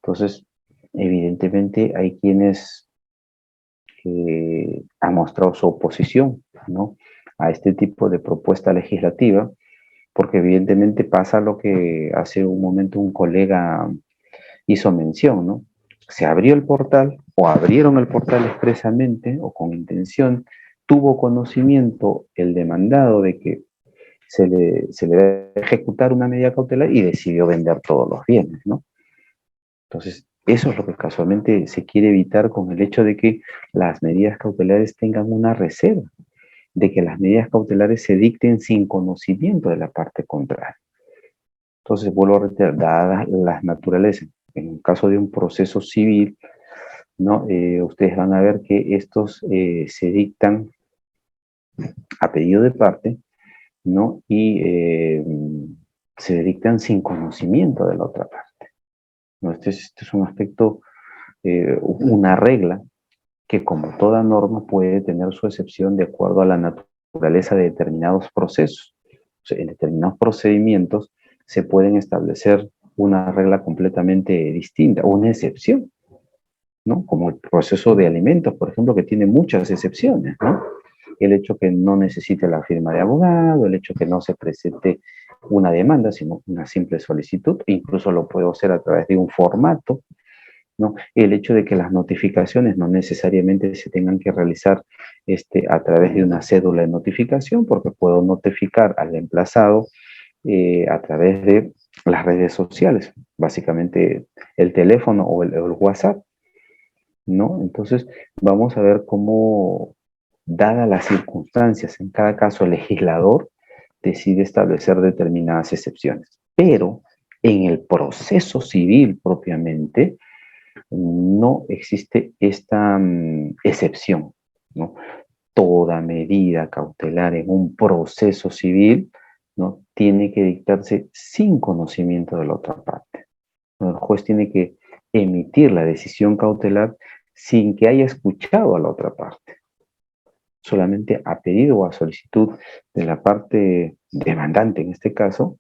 Speaker 1: Entonces, evidentemente hay quienes han mostrado su oposición, ¿no?, a este tipo de propuesta legislativa, porque evidentemente pasa lo que hace un momento un colega hizo mención, ¿no? Se abrió el portal o abrieron el portal expresamente o con intención, tuvo conocimiento el demandado de que se le debe ejecutar una medida cautelar y decidió vender todos los bienes, ¿no? Entonces, eso es lo que casualmente se quiere evitar con el hecho de que las medidas cautelares tengan una reserva, de que las medidas cautelares se dicten sin conocimiento de la parte contraria. Entonces, vuelvo a reiterar, dadas las naturalezas, en el caso de un proceso civil, ¿no? Ustedes van a ver que estos se dictan a pedido de parte, ¿no? Y se dictan sin conocimiento de la otra parte, ¿no? Este es un aspecto, una regla que como toda norma puede tener su excepción de acuerdo a la naturaleza de determinados procesos. O sea, en determinados procedimientos se pueden establecer una regla completamente distinta, una excepción, ¿no? Como el proceso de alimentos, por ejemplo, que tiene muchas excepciones, ¿no? El hecho que no necesite la firma de abogado, el hecho que no se presente una demanda, sino una simple solicitud, incluso lo puedo hacer a través de un formato, ¿no? El hecho de que las notificaciones no necesariamente se tengan que realizar a través de una cédula de notificación, porque puedo notificar al emplazado a través de las redes sociales, básicamente el teléfono o el WhatsApp, ¿no? Entonces, vamos a ver cómo, dadas las circunstancias, en cada caso el legislador decide establecer determinadas excepciones. Pero en el proceso civil propiamente, no existe esta excepción, ¿no? Toda medida cautelar en un proceso civil, ¿no?, tiene que dictarse sin conocimiento de la otra parte. El juez tiene que emitir la decisión cautelar sin que haya escuchado a la otra parte. Solamente a pedido o a solicitud de la parte demandante, en este caso,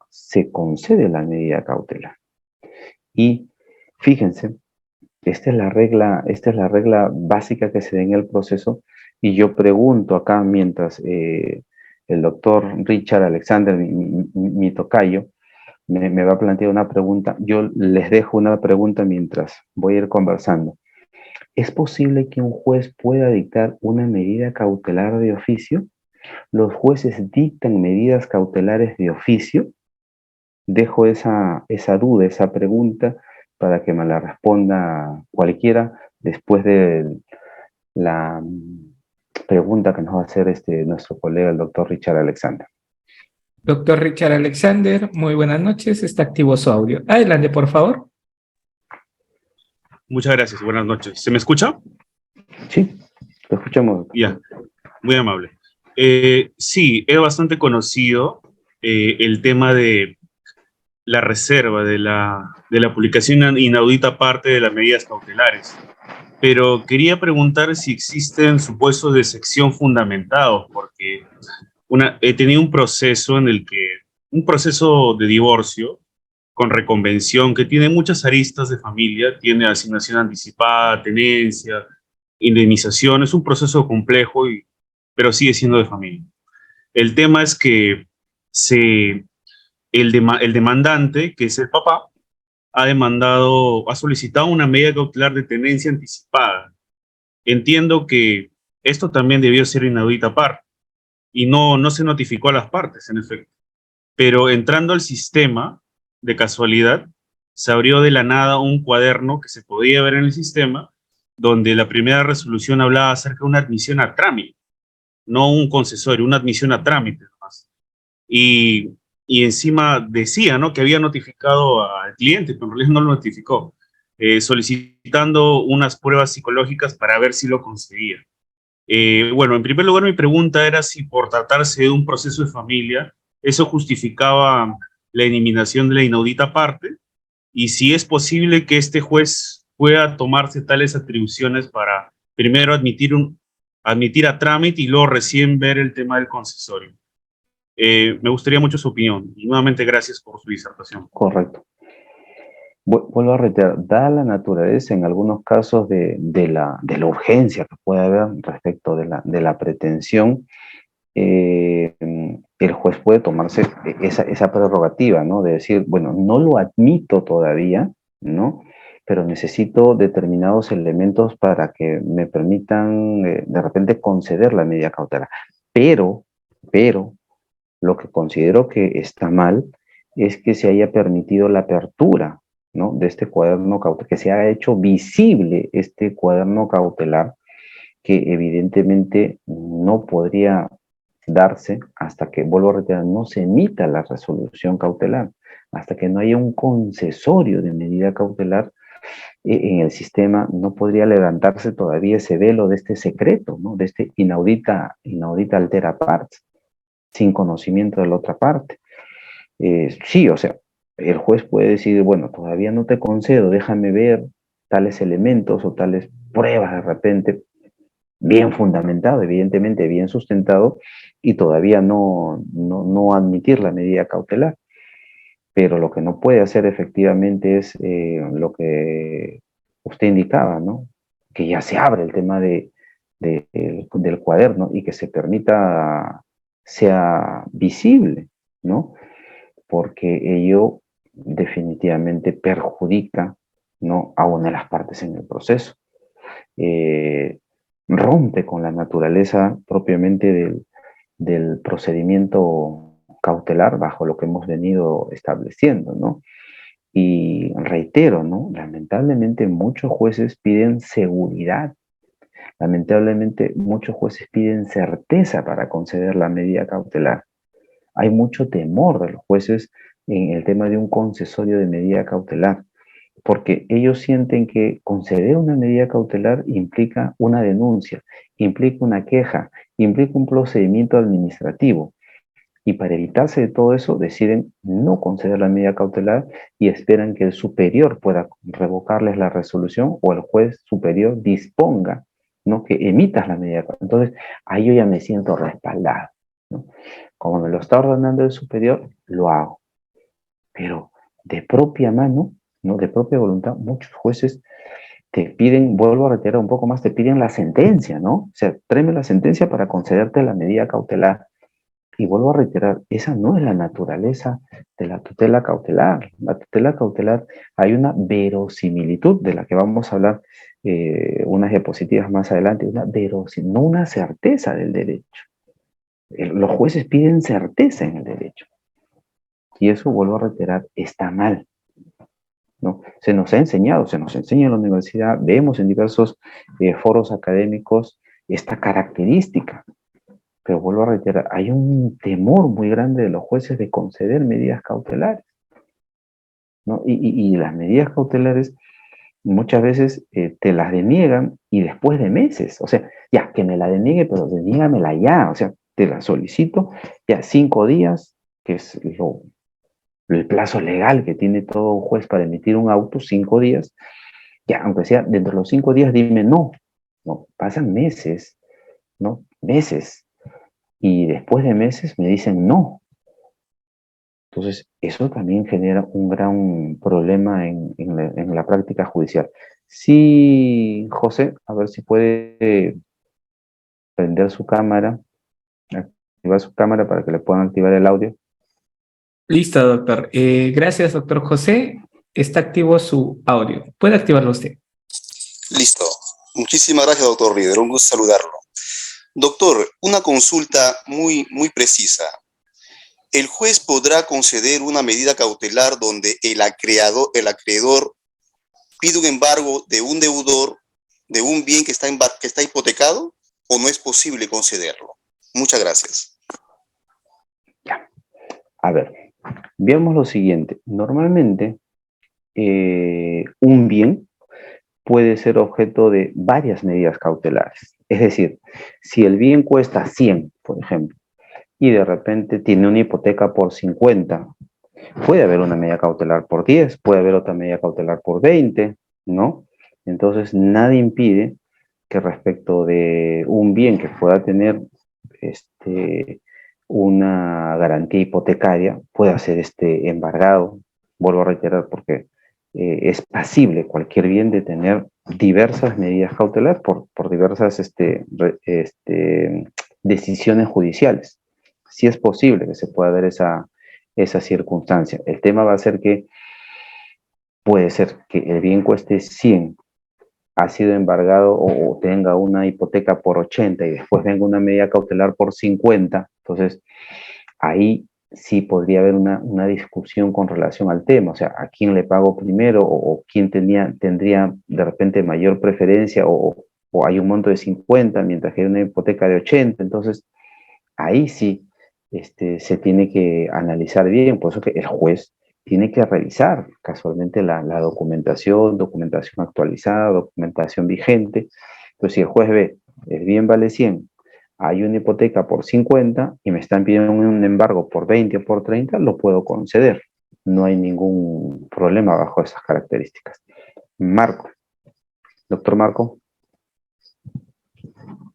Speaker 1: se concede la medida cautelar. Y fíjense, esta es la regla básica que se da en el proceso, y yo pregunto acá mientras el doctor Richard Alexander, mi tocayo, me va a plantear una pregunta. Yo les dejo una pregunta mientras voy a ir conversando. ¿Es posible que un juez pueda dictar una medida cautelar de oficio? ¿Los jueces dictan medidas cautelares de oficio? Dejo esa duda, esa pregunta, para que me la responda cualquiera después de la pregunta que nos va a hacer nuestro colega, el doctor Richard Alexander.
Speaker 2: Doctor Richard Alexander, muy buenas noches. Está activo su audio. Adelante, por favor.
Speaker 7: Muchas gracias. Buenas noches. ¿Se me escucha?
Speaker 1: Sí, lo escuchamos.
Speaker 7: Ya, muy amable. Sí, es bastante conocido el tema de la reserva de la publicación inaudita parte de las medidas cautelares. Pero quería preguntar si existen supuestos de sección fundamentados, porque he tenido un proceso un proceso de divorcio con reconvención que tiene muchas aristas de familia, tiene asignación anticipada, tenencia, indemnización, es un proceso complejo, pero sigue siendo de familia. El tema es que el demandante, que es el papá, ha solicitado una medida cautelar de tenencia anticipada. Entiendo que esto también debió ser inaudita par, y no se notificó a las partes, en efecto. Pero entrando al sistema, de casualidad, se abrió de la nada un cuaderno que se podía ver en el sistema, donde la primera resolución hablaba acerca de una admisión a trámite, no un concesorio, una admisión a trámite nomás. Y encima decía, ¿no?, que había notificado al cliente, pero en realidad no lo notificó, solicitando unas pruebas psicológicas para ver si lo concedía. Bueno, en primer lugar, mi pregunta era si por tratarse de un proceso de familia, eso justificaba la eliminación de la inaudita parte, y si es posible que este juez pueda tomarse tales atribuciones para primero admitir a trámite y luego recién ver el tema del concesorio. Me gustaría mucho su opinión, y nuevamente gracias por su disertación.
Speaker 1: Correcto. Vuelvo a reiterar, dada la naturaleza en algunos casos de la urgencia que puede haber respecto de la pretensión, el juez puede tomarse esa prerrogativa, ¿no? De decir, bueno, no lo admito todavía, ¿no? Pero necesito determinados elementos para que me permitan de repente conceder la medida cautelar. Pero, lo que considero que está mal es que se haya permitido la apertura, ¿no?, de este cuaderno cautelar, que se haya hecho visible este cuaderno cautelar, que evidentemente no podría darse hasta que, vuelvo a reiterar, no se emita la resolución cautelar, hasta que no haya un concesorio de medida cautelar en el sistema, no podría levantarse todavía ese velo de este secreto, ¿no?, de este inaudita altera partes, sin conocimiento de la otra parte. Sí, o sea, el juez puede decir, bueno, todavía no te concedo, déjame ver tales elementos o tales pruebas de repente, bien fundamentado, evidentemente bien sustentado, y todavía no admitir la medida cautelar. Pero lo que no puede hacer efectivamente es lo que usted indicaba, ¿no? Que ya se abre el tema del cuaderno y que se permita, sea visible, ¿no? Porque ello definitivamente perjudica, ¿no?, a una de las partes en el proceso. Rompe con la naturaleza propiamente del procedimiento cautelar bajo lo que hemos venido estableciendo, ¿no? Y reitero, ¿no?, lamentablemente muchos jueces piden seguridad, lamentablemente muchos jueces piden certeza para conceder la medida cautelar. Hay mucho temor de los jueces en el tema de un concesorio de medida cautelar, porque ellos sienten que conceder una medida cautelar implica una denuncia, implica una queja, implica un procedimiento administrativo. Y para evitarse de todo eso, deciden no conceder la medida cautelar y esperan que el superior pueda revocarles la resolución o el juez superior disponga, ¿no?, que emitas la medida cautelar. Entonces, ahí yo ya me siento respaldado, ¿no? Como me lo está ordenando el superior, lo hago. Pero de propia mano, ¿no?, de propia voluntad, muchos jueces te piden, vuelvo a reiterar un poco más, te piden la sentencia, ¿no? O sea, tráeme la sentencia para concederte la medida cautelar. Y vuelvo a reiterar, esa no es la naturaleza de la tutela cautelar. La tutela cautelar, hay una verosimilitud de la que vamos a hablar unas diapositivas más adelante, no una certeza del derecho. Los jueces piden certeza en el derecho. Y eso, vuelvo a reiterar, está mal, ¿no? Se nos ha enseñado, se nos enseña en la universidad, vemos en diversos foros académicos esta característica. Pero vuelvo a reiterar, hay un temor muy grande de los jueces de conceder medidas cautelares, ¿no? Y las medidas cautelares muchas veces te las deniegan y después de meses. O sea, ya, que me la deniegue, pero deniégamela ya. O sea, te la solicito, ya 5 días, que es el plazo legal que tiene todo juez para emitir un auto, 5 días. Ya, aunque sea dentro de los 5 días, dime no. No, pasan meses, ¿no? Meses. Y después de meses me dicen no. Entonces, eso también genera un gran problema en la práctica judicial. Sí, José, a ver si puede prender su cámara, activar su cámara para que le puedan activar el audio.
Speaker 2: Listo, doctor. Gracias, doctor José. Está activo su audio. Puede activarlo usted.
Speaker 8: Listo. Muchísimas gracias, doctor Rieder. Un gusto saludarlo. Doctor, una consulta muy precisa. el juez podrá conceder una medida cautelar donde el acreedor pide un embargo de un deudor de un bien que está hipotecado, o no es posible concederlo. Muchas gracias.
Speaker 1: A ver, veamos lo siguiente. Normalmente, un bien puede ser objeto de varias medidas cautelares. Es decir, si el bien cuesta 100, por ejemplo, y de repente tiene una hipoteca por 50, puede haber una medida cautelar por 10, puede haber otra medida cautelar por 20, ¿no? Entonces, nada impide que respecto de un bien que pueda tener una garantía hipotecaria, pueda ser embargado. Vuelvo a reiterar, porque es pasible cualquier bien de tener diversas medidas cautelares por diversas decisiones judiciales. Sí es posible que se pueda dar esa circunstancia. El tema va a ser que puede ser que el bien cueste 100, ha sido embargado o tenga una hipoteca por 80 y después venga una medida cautelar por 50, entonces ahí sí podría haber una discusión con relación al tema, o sea, a quién le pago primero o quién tendría de repente mayor preferencia o hay un monto de 50 mientras que hay una hipoteca de 80, entonces ahí sí se tiene que analizar bien, por eso que el juez tiene que revisar casualmente la documentación actualizada, documentación vigente. Entonces, si el juez ve, el bien vale 100, hay una hipoteca por 50 y me están pidiendo un embargo por 20 o por 30, lo puedo conceder. No hay ningún problema bajo esas características. Marco. Doctor Marco.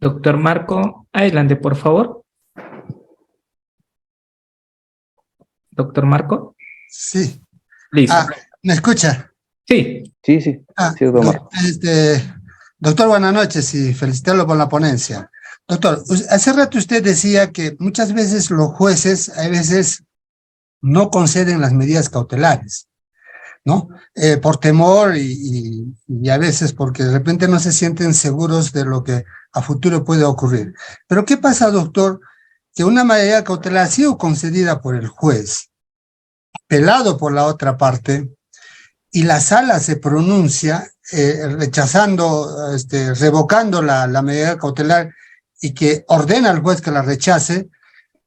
Speaker 2: Doctor Marco, adelante, por favor. Doctor Marco.
Speaker 9: Sí.
Speaker 2: Listo.
Speaker 9: ¿Me escucha?
Speaker 2: Sí.
Speaker 1: Sí, sí. Sí, doctor Marco.
Speaker 9: Doctor, buenas noches y felicitarlo por la ponencia. Doctor, hace rato usted decía que muchas veces los jueces, a veces, no conceden las medidas cautelares, ¿no? Por temor y a veces porque de repente no se sienten seguros de lo que a futuro puede ocurrir. Pero ¿qué pasa, doctor? Que una medida cautelar ha sido concedida por el juez, apelado por la otra parte, y la sala se pronuncia rechazando, revocando la medida cautelar y que ordena al juez que la rechace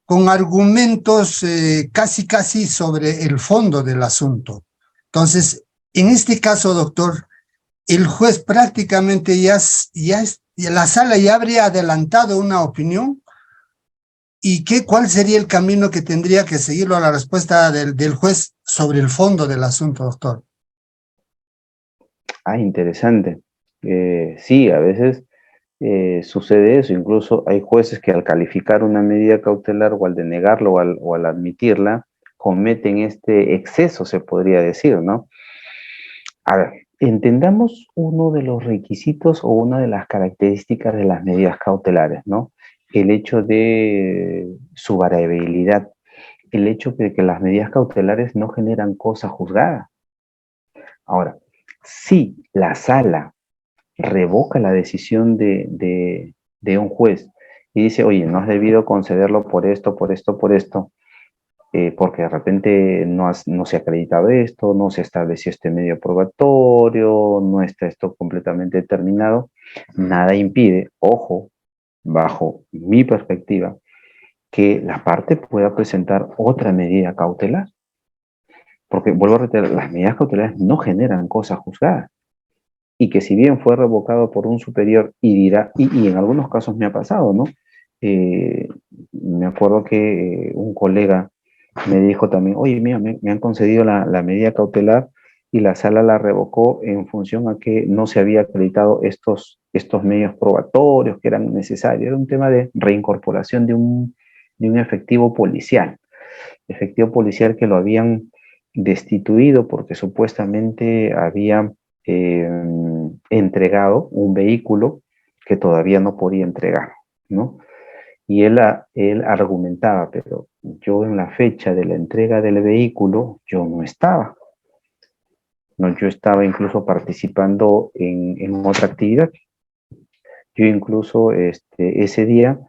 Speaker 9: con argumentos casi sobre el fondo del asunto. Entonces, en este caso, doctor, el juez prácticamente la sala ya habría adelantado una opinión. ¿Y cuál sería el camino que tendría que seguirlo a la respuesta del juez sobre el fondo del asunto, doctor?
Speaker 1: Interesante. Sí, a veces sucede eso. Incluso hay jueces que al calificar una medida cautelar o al denegarlo o al admitirla, cometen este exceso, se podría decir, ¿no? A ver, entendamos uno de los requisitos o una de las características de las medidas cautelares, ¿no? El hecho de su variabilidad, el hecho de que las medidas cautelares no generan cosa juzgada. Ahora, si la sala revoca la decisión de un juez y dice, oye, no has debido concederlo por esto, porque de repente no se ha acreditado esto, no se estableció este medio probatorio, no está esto completamente determinado, nada impide, ojo, bajo mi perspectiva, que la parte pueda presentar otra medida cautelar. Porque, vuelvo a reiterar, las medidas cautelares no generan cosa juzgada. Y que si bien fue revocado por un superior y dirá, y en algunos casos me ha pasado, ¿no? Me acuerdo que un colega me dijo también, oye, mira, me han concedido la medida cautelar y la sala la revocó en función a que no se había acreditado estos medios probatorios que eran necesarios. Era un tema de reincorporación de un efectivo policial que lo habían destituido porque supuestamente había entregado un vehículo que todavía no podía entregar, ¿no? Y él argumentaba, pero yo en la fecha de la entrega del vehículo, yo no estaba. No, yo estaba incluso participando en otra actividad. Yo incluso ese día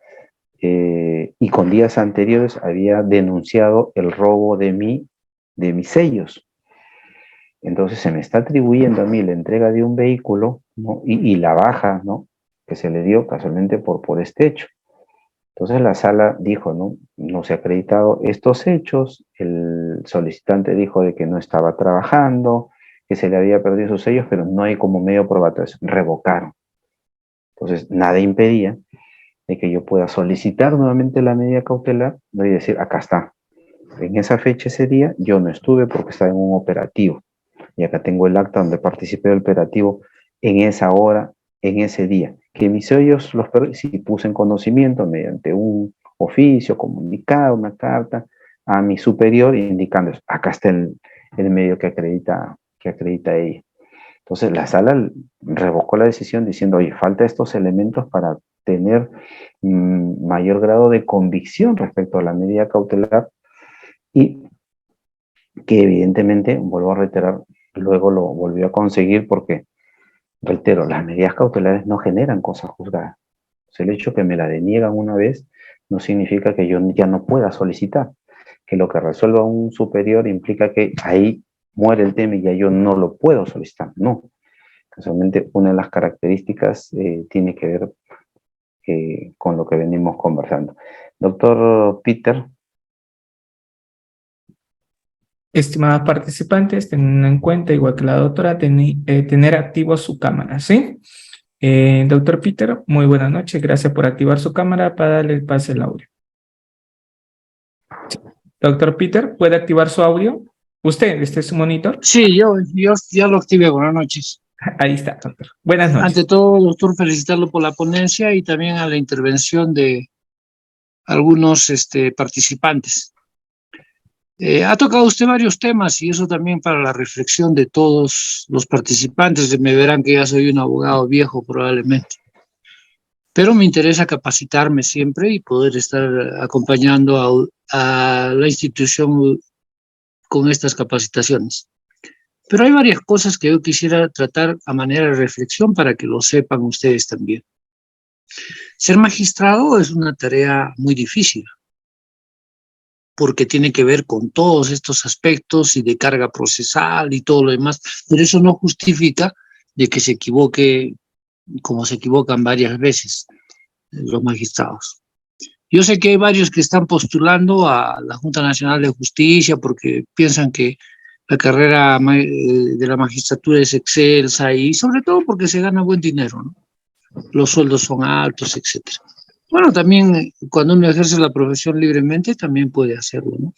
Speaker 1: y con días anteriores había denunciado el robo de mis sellos. Entonces se me está atribuyendo a mí la entrega de un vehículo, ¿no? y la baja, ¿no?, que se le dio casualmente por este hecho. Entonces la sala dijo, no se ha acreditado estos hechos, el solicitante dijo de que no estaba trabajando, que se le había perdido sus sellos, pero no hay como medio probatorio, revocaron. Entonces nada impedía de que yo pueda solicitar nuevamente la medida cautelar, ¿no?, y decir, acá está. En esa fecha, ese día, yo no estuve porque estaba en un operativo. Y acá tengo el acta donde participé del operativo en esa hora, en ese día. Que mis sellos los perdí, sí puse en conocimiento mediante un oficio, comunicado, una carta a mi superior indicando, acá está el medio que acredita ella. Entonces la sala revocó la decisión diciendo, oye, falta estos elementos para tener mayor grado de convicción respecto a la medida cautelar, y que evidentemente, vuelvo a reiterar, luego lo volvió a conseguir porque, reitero, las medidas cautelares no generan cosa juzgada. O sea, el hecho que me la deniegan una vez no significa que yo ya no pueda solicitar. Que lo que resuelva un superior implica que ahí muere el tema y ya yo no lo puedo solicitar. No. Casualmente, una de las características tiene que ver con lo que venimos conversando. Doctor Peter.
Speaker 2: Estimados participantes, teniendo en cuenta, igual que la doctora, tener activo su cámara, ¿sí? Doctor Peter, muy buenas noches. Gracias por activar su cámara para darle el pase al audio. Sí. Doctor Peter, ¿puede activar su audio? ¿Usted, este es su monitor?
Speaker 10: Sí, yo ya lo activé. Buenas noches.
Speaker 2: Ahí está, doctor. Buenas noches.
Speaker 10: Ante todo, doctor, felicitarlo por la ponencia y también a la intervención de algunos participantes. Ha tocado usted varios temas y eso también para la reflexión de todos los participantes. Me verán que ya soy un abogado viejo probablemente, pero me interesa capacitarme siempre y poder estar acompañando a la institución con estas capacitaciones. Pero hay varias cosas que yo quisiera tratar a manera de reflexión para que lo sepan ustedes también. Ser magistrado es una tarea muy difícil, porque tiene que ver con todos estos aspectos y de carga procesal y todo lo demás, pero eso no justifica de que se equivoque como se equivocan varias veces los magistrados. Yo sé que hay varios que están postulando a la Junta Nacional de Justicia porque piensan que la carrera de la magistratura es excelsa y sobre todo porque se gana buen dinero, ¿no? Los sueldos son altos, etcétera. Bueno, también cuando uno ejerce la profesión libremente también puede hacerlo, ¿no?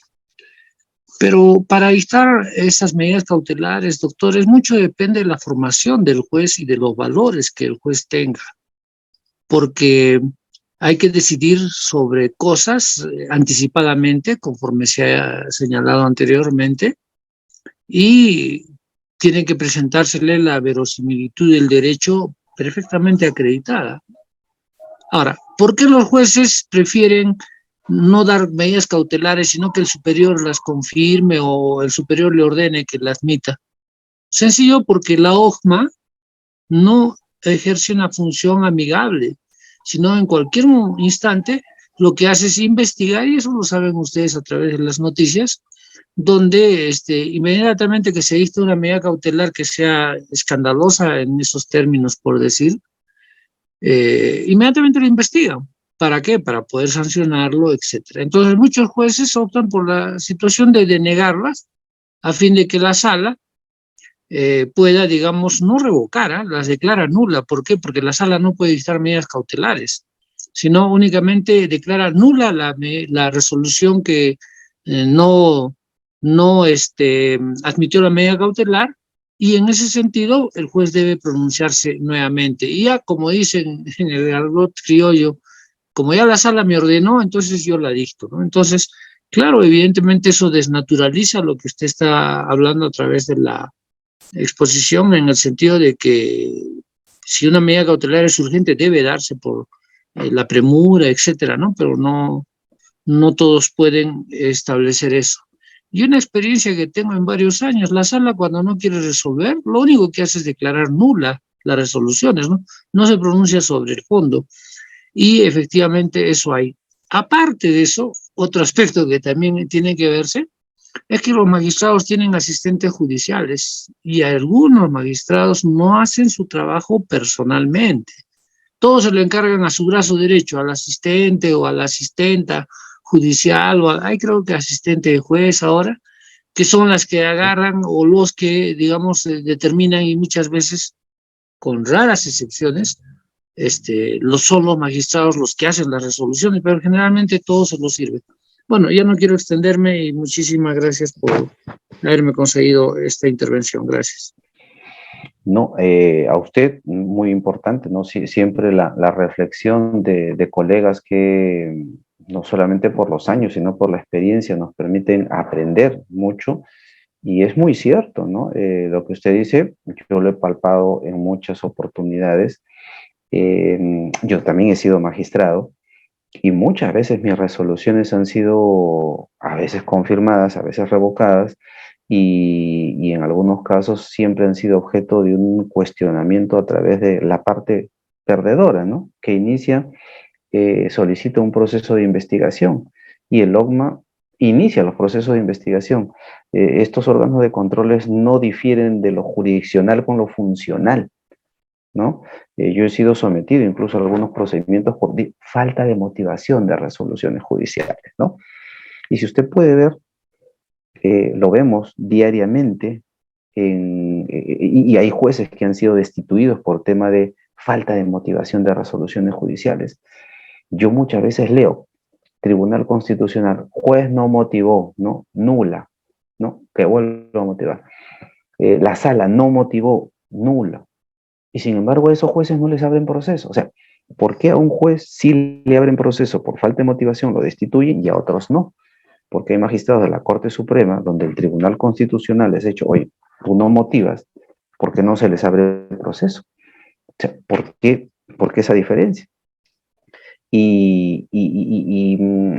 Speaker 10: Pero para dictar esas medidas cautelares, doctores, mucho depende de la formación del juez y de los valores que el juez tenga, porque hay que decidir sobre cosas anticipadamente, conforme se ha señalado anteriormente, y tiene que presentársele la verosimilitud del derecho perfectamente acreditada. Ahora, ¿por qué los jueces prefieren no dar medidas cautelares, sino que el superior las confirme o el superior le ordene que las admita? Sencillo, porque la OJMA no ejerce una función amigable, sino en cualquier instante lo que hace es investigar, y eso lo saben ustedes a través de las noticias, donde inmediatamente que se dicta una medida cautelar que sea escandalosa en esos términos, por decir, inmediatamente lo investigan. ¿Para qué? Para poder sancionarlo, etcétera. Entonces muchos jueces optan por la situación de denegarlas a fin de que la sala pueda, digamos, no revocar, las declara nula. ¿Por qué? Porque la sala no puede dictar medidas cautelares, sino únicamente declara nula la resolución que no admitió la medida cautelar, y en ese sentido el juez debe pronunciarse nuevamente. Y ya, como dicen en el argot criollo, como ya la sala me ordenó, entonces yo la dicto, ¿no? Entonces, claro, evidentemente eso desnaturaliza lo que usted está hablando a través de la exposición, en el sentido de que si una medida cautelar es urgente debe darse por la premura, etcétera, ¿no? Pero no todos pueden establecer eso. Y una experiencia que tengo en varios años, la sala cuando no quiere resolver, lo único que hace es declarar nula las resoluciones, ¿no? No se pronuncia sobre el fondo. Y efectivamente eso hay. Aparte de eso, otro aspecto que también tiene que verse es que los magistrados tienen asistentes judiciales y algunos magistrados no hacen su trabajo personalmente. Todos se lo encargan a su brazo derecho, al asistente o a la asistenta judicial, hay creo que asistente de juez ahora, que son las que agarran o los que, digamos, determinan y muchas veces, con raras excepciones, son los magistrados los que hacen las resoluciones, pero generalmente todos se los sirven. Bueno, ya no quiero extenderme y muchísimas gracias por haberme conseguido esta intervención. Gracias.
Speaker 1: No, a usted, muy importante, ¿no? Siempre la reflexión de colegas que no solamente por los años, sino por la experiencia nos permiten aprender mucho. Y es muy cierto, ¿no? Lo que usted dice, yo lo he palpado en muchas oportunidades. Yo también he sido magistrado y muchas veces mis resoluciones han sido a veces confirmadas, a veces revocadas y en algunos casos siempre han sido objeto de un cuestionamiento a través de la parte perdedora, ¿no? Que inicia, solicita un proceso de investigación y el OCMA inicia los procesos de investigación. Estos órganos de controles no difieren de lo jurisdiccional con lo funcional, ¿no? Yo he sido sometido incluso a algunos procedimientos por falta de motivación de resoluciones judiciales, ¿no? Y si usted puede ver, lo vemos diariamente, y hay jueces que han sido destituidos por tema de falta de motivación de resoluciones judiciales. Yo muchas veces leo, Tribunal Constitucional, juez no motivó, ¿no? Nula, ¿no? Que vuelva a motivar. La sala no motivó, nula. Y sin embargo a esos jueces no les abren proceso. O sea, ¿por qué a un juez sí le abren proceso por falta de motivación, lo destituyen y a otros no? Porque hay magistrados de la Corte Suprema donde el Tribunal Constitucional les ha dicho, oye, tú no motivas, ¿por qué no se les abre el proceso? O sea, ¿por qué esa diferencia?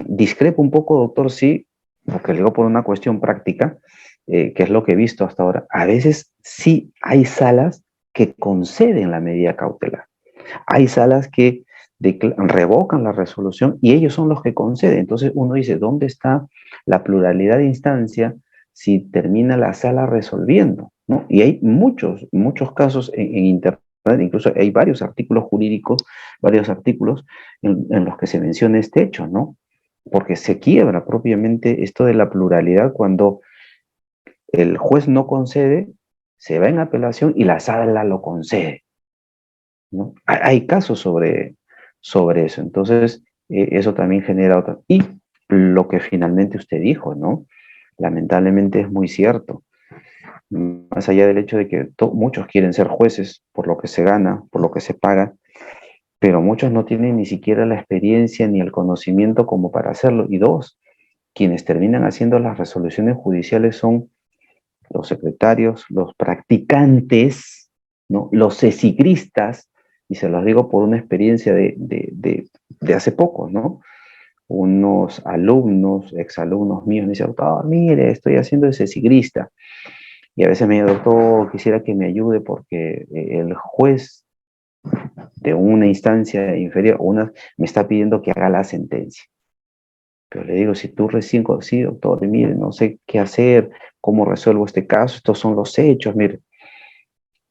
Speaker 1: Discrepo un poco, doctor, sí, porque le digo por una cuestión práctica, que es lo que he visto hasta ahora. A veces sí hay salas que conceden la medida cautelar. Hay salas que revocan la resolución y ellos son los que conceden. Entonces uno dice, ¿dónde está la pluralidad de instancia si termina la sala resolviendo? ¿No? Y hay muchos casos en Internet, incluso hay varios artículos jurídicos, varios artículos en los que se menciona este hecho, ¿no? Porque se quiebra propiamente esto de la pluralidad cuando el juez no concede, se va en apelación y la sala lo concede, ¿no? Hay casos sobre eso. Entonces, eso también genera otra. Y lo que finalmente usted dijo, ¿no? Lamentablemente es muy cierto. Más allá del hecho de que muchos quieren ser jueces por lo que se gana, por lo que se paga, pero muchos no tienen ni siquiera la experiencia ni el conocimiento como para hacerlo. Y dos, quienes terminan haciendo las resoluciones judiciales son los secretarios, los practicantes, ¿no? Los cesicristas, y se los digo por una experiencia de hace poco, ¿no? Unos alumnos, exalumnos míos me dicen, doctor, mire, estoy haciendo de cesigrista. Y a veces me dice, doctor, quisiera que me ayude porque el juez de una instancia inferior me está pidiendo que haga la sentencia. Pero le digo, si tú recién, sí, doctor, mire, no sé qué hacer, cómo resuelvo este caso, estos son los hechos, mire.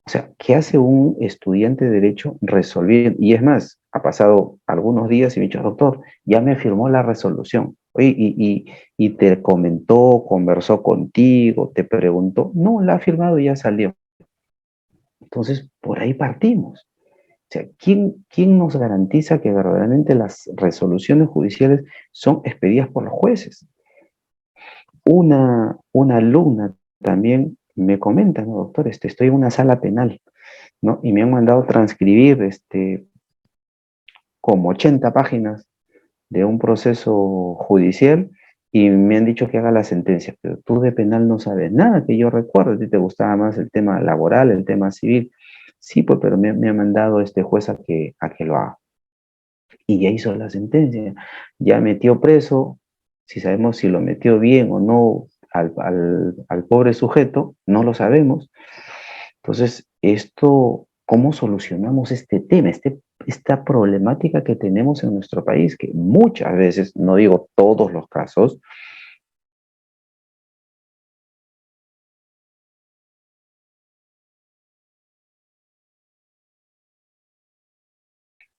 Speaker 1: O sea, ¿qué hace un estudiante de Derecho resolviendo? Y es más, ha pasado algunos días y me ha dicho, doctor, ya me firmó la resolución. Oye, y te comentó, conversó contigo, te preguntó. No, la ha firmado y ya salió. Entonces, por ahí partimos. O sea, ¿quién nos garantiza que verdaderamente las resoluciones judiciales son expedidas por los jueces? Una alumna también me comenta, ¿no, doctor? Estoy en una sala penal, ¿no? Y me han mandado transcribir como 80 páginas de un proceso judicial y me han dicho que haga la sentencia, pero tú de penal no sabes nada, que yo recuerdo, a ti te gustaba más el tema laboral, el tema civil. Sí, pues, pero me ha mandado este juez a que lo haga. Y ya hizo la sentencia, ya metió preso, si sabemos si lo metió bien o no al pobre sujeto, no lo sabemos. Entonces, ¿cómo solucionamos este tema, esta problemática que tenemos en nuestro país, que muchas veces, no digo todos los casos,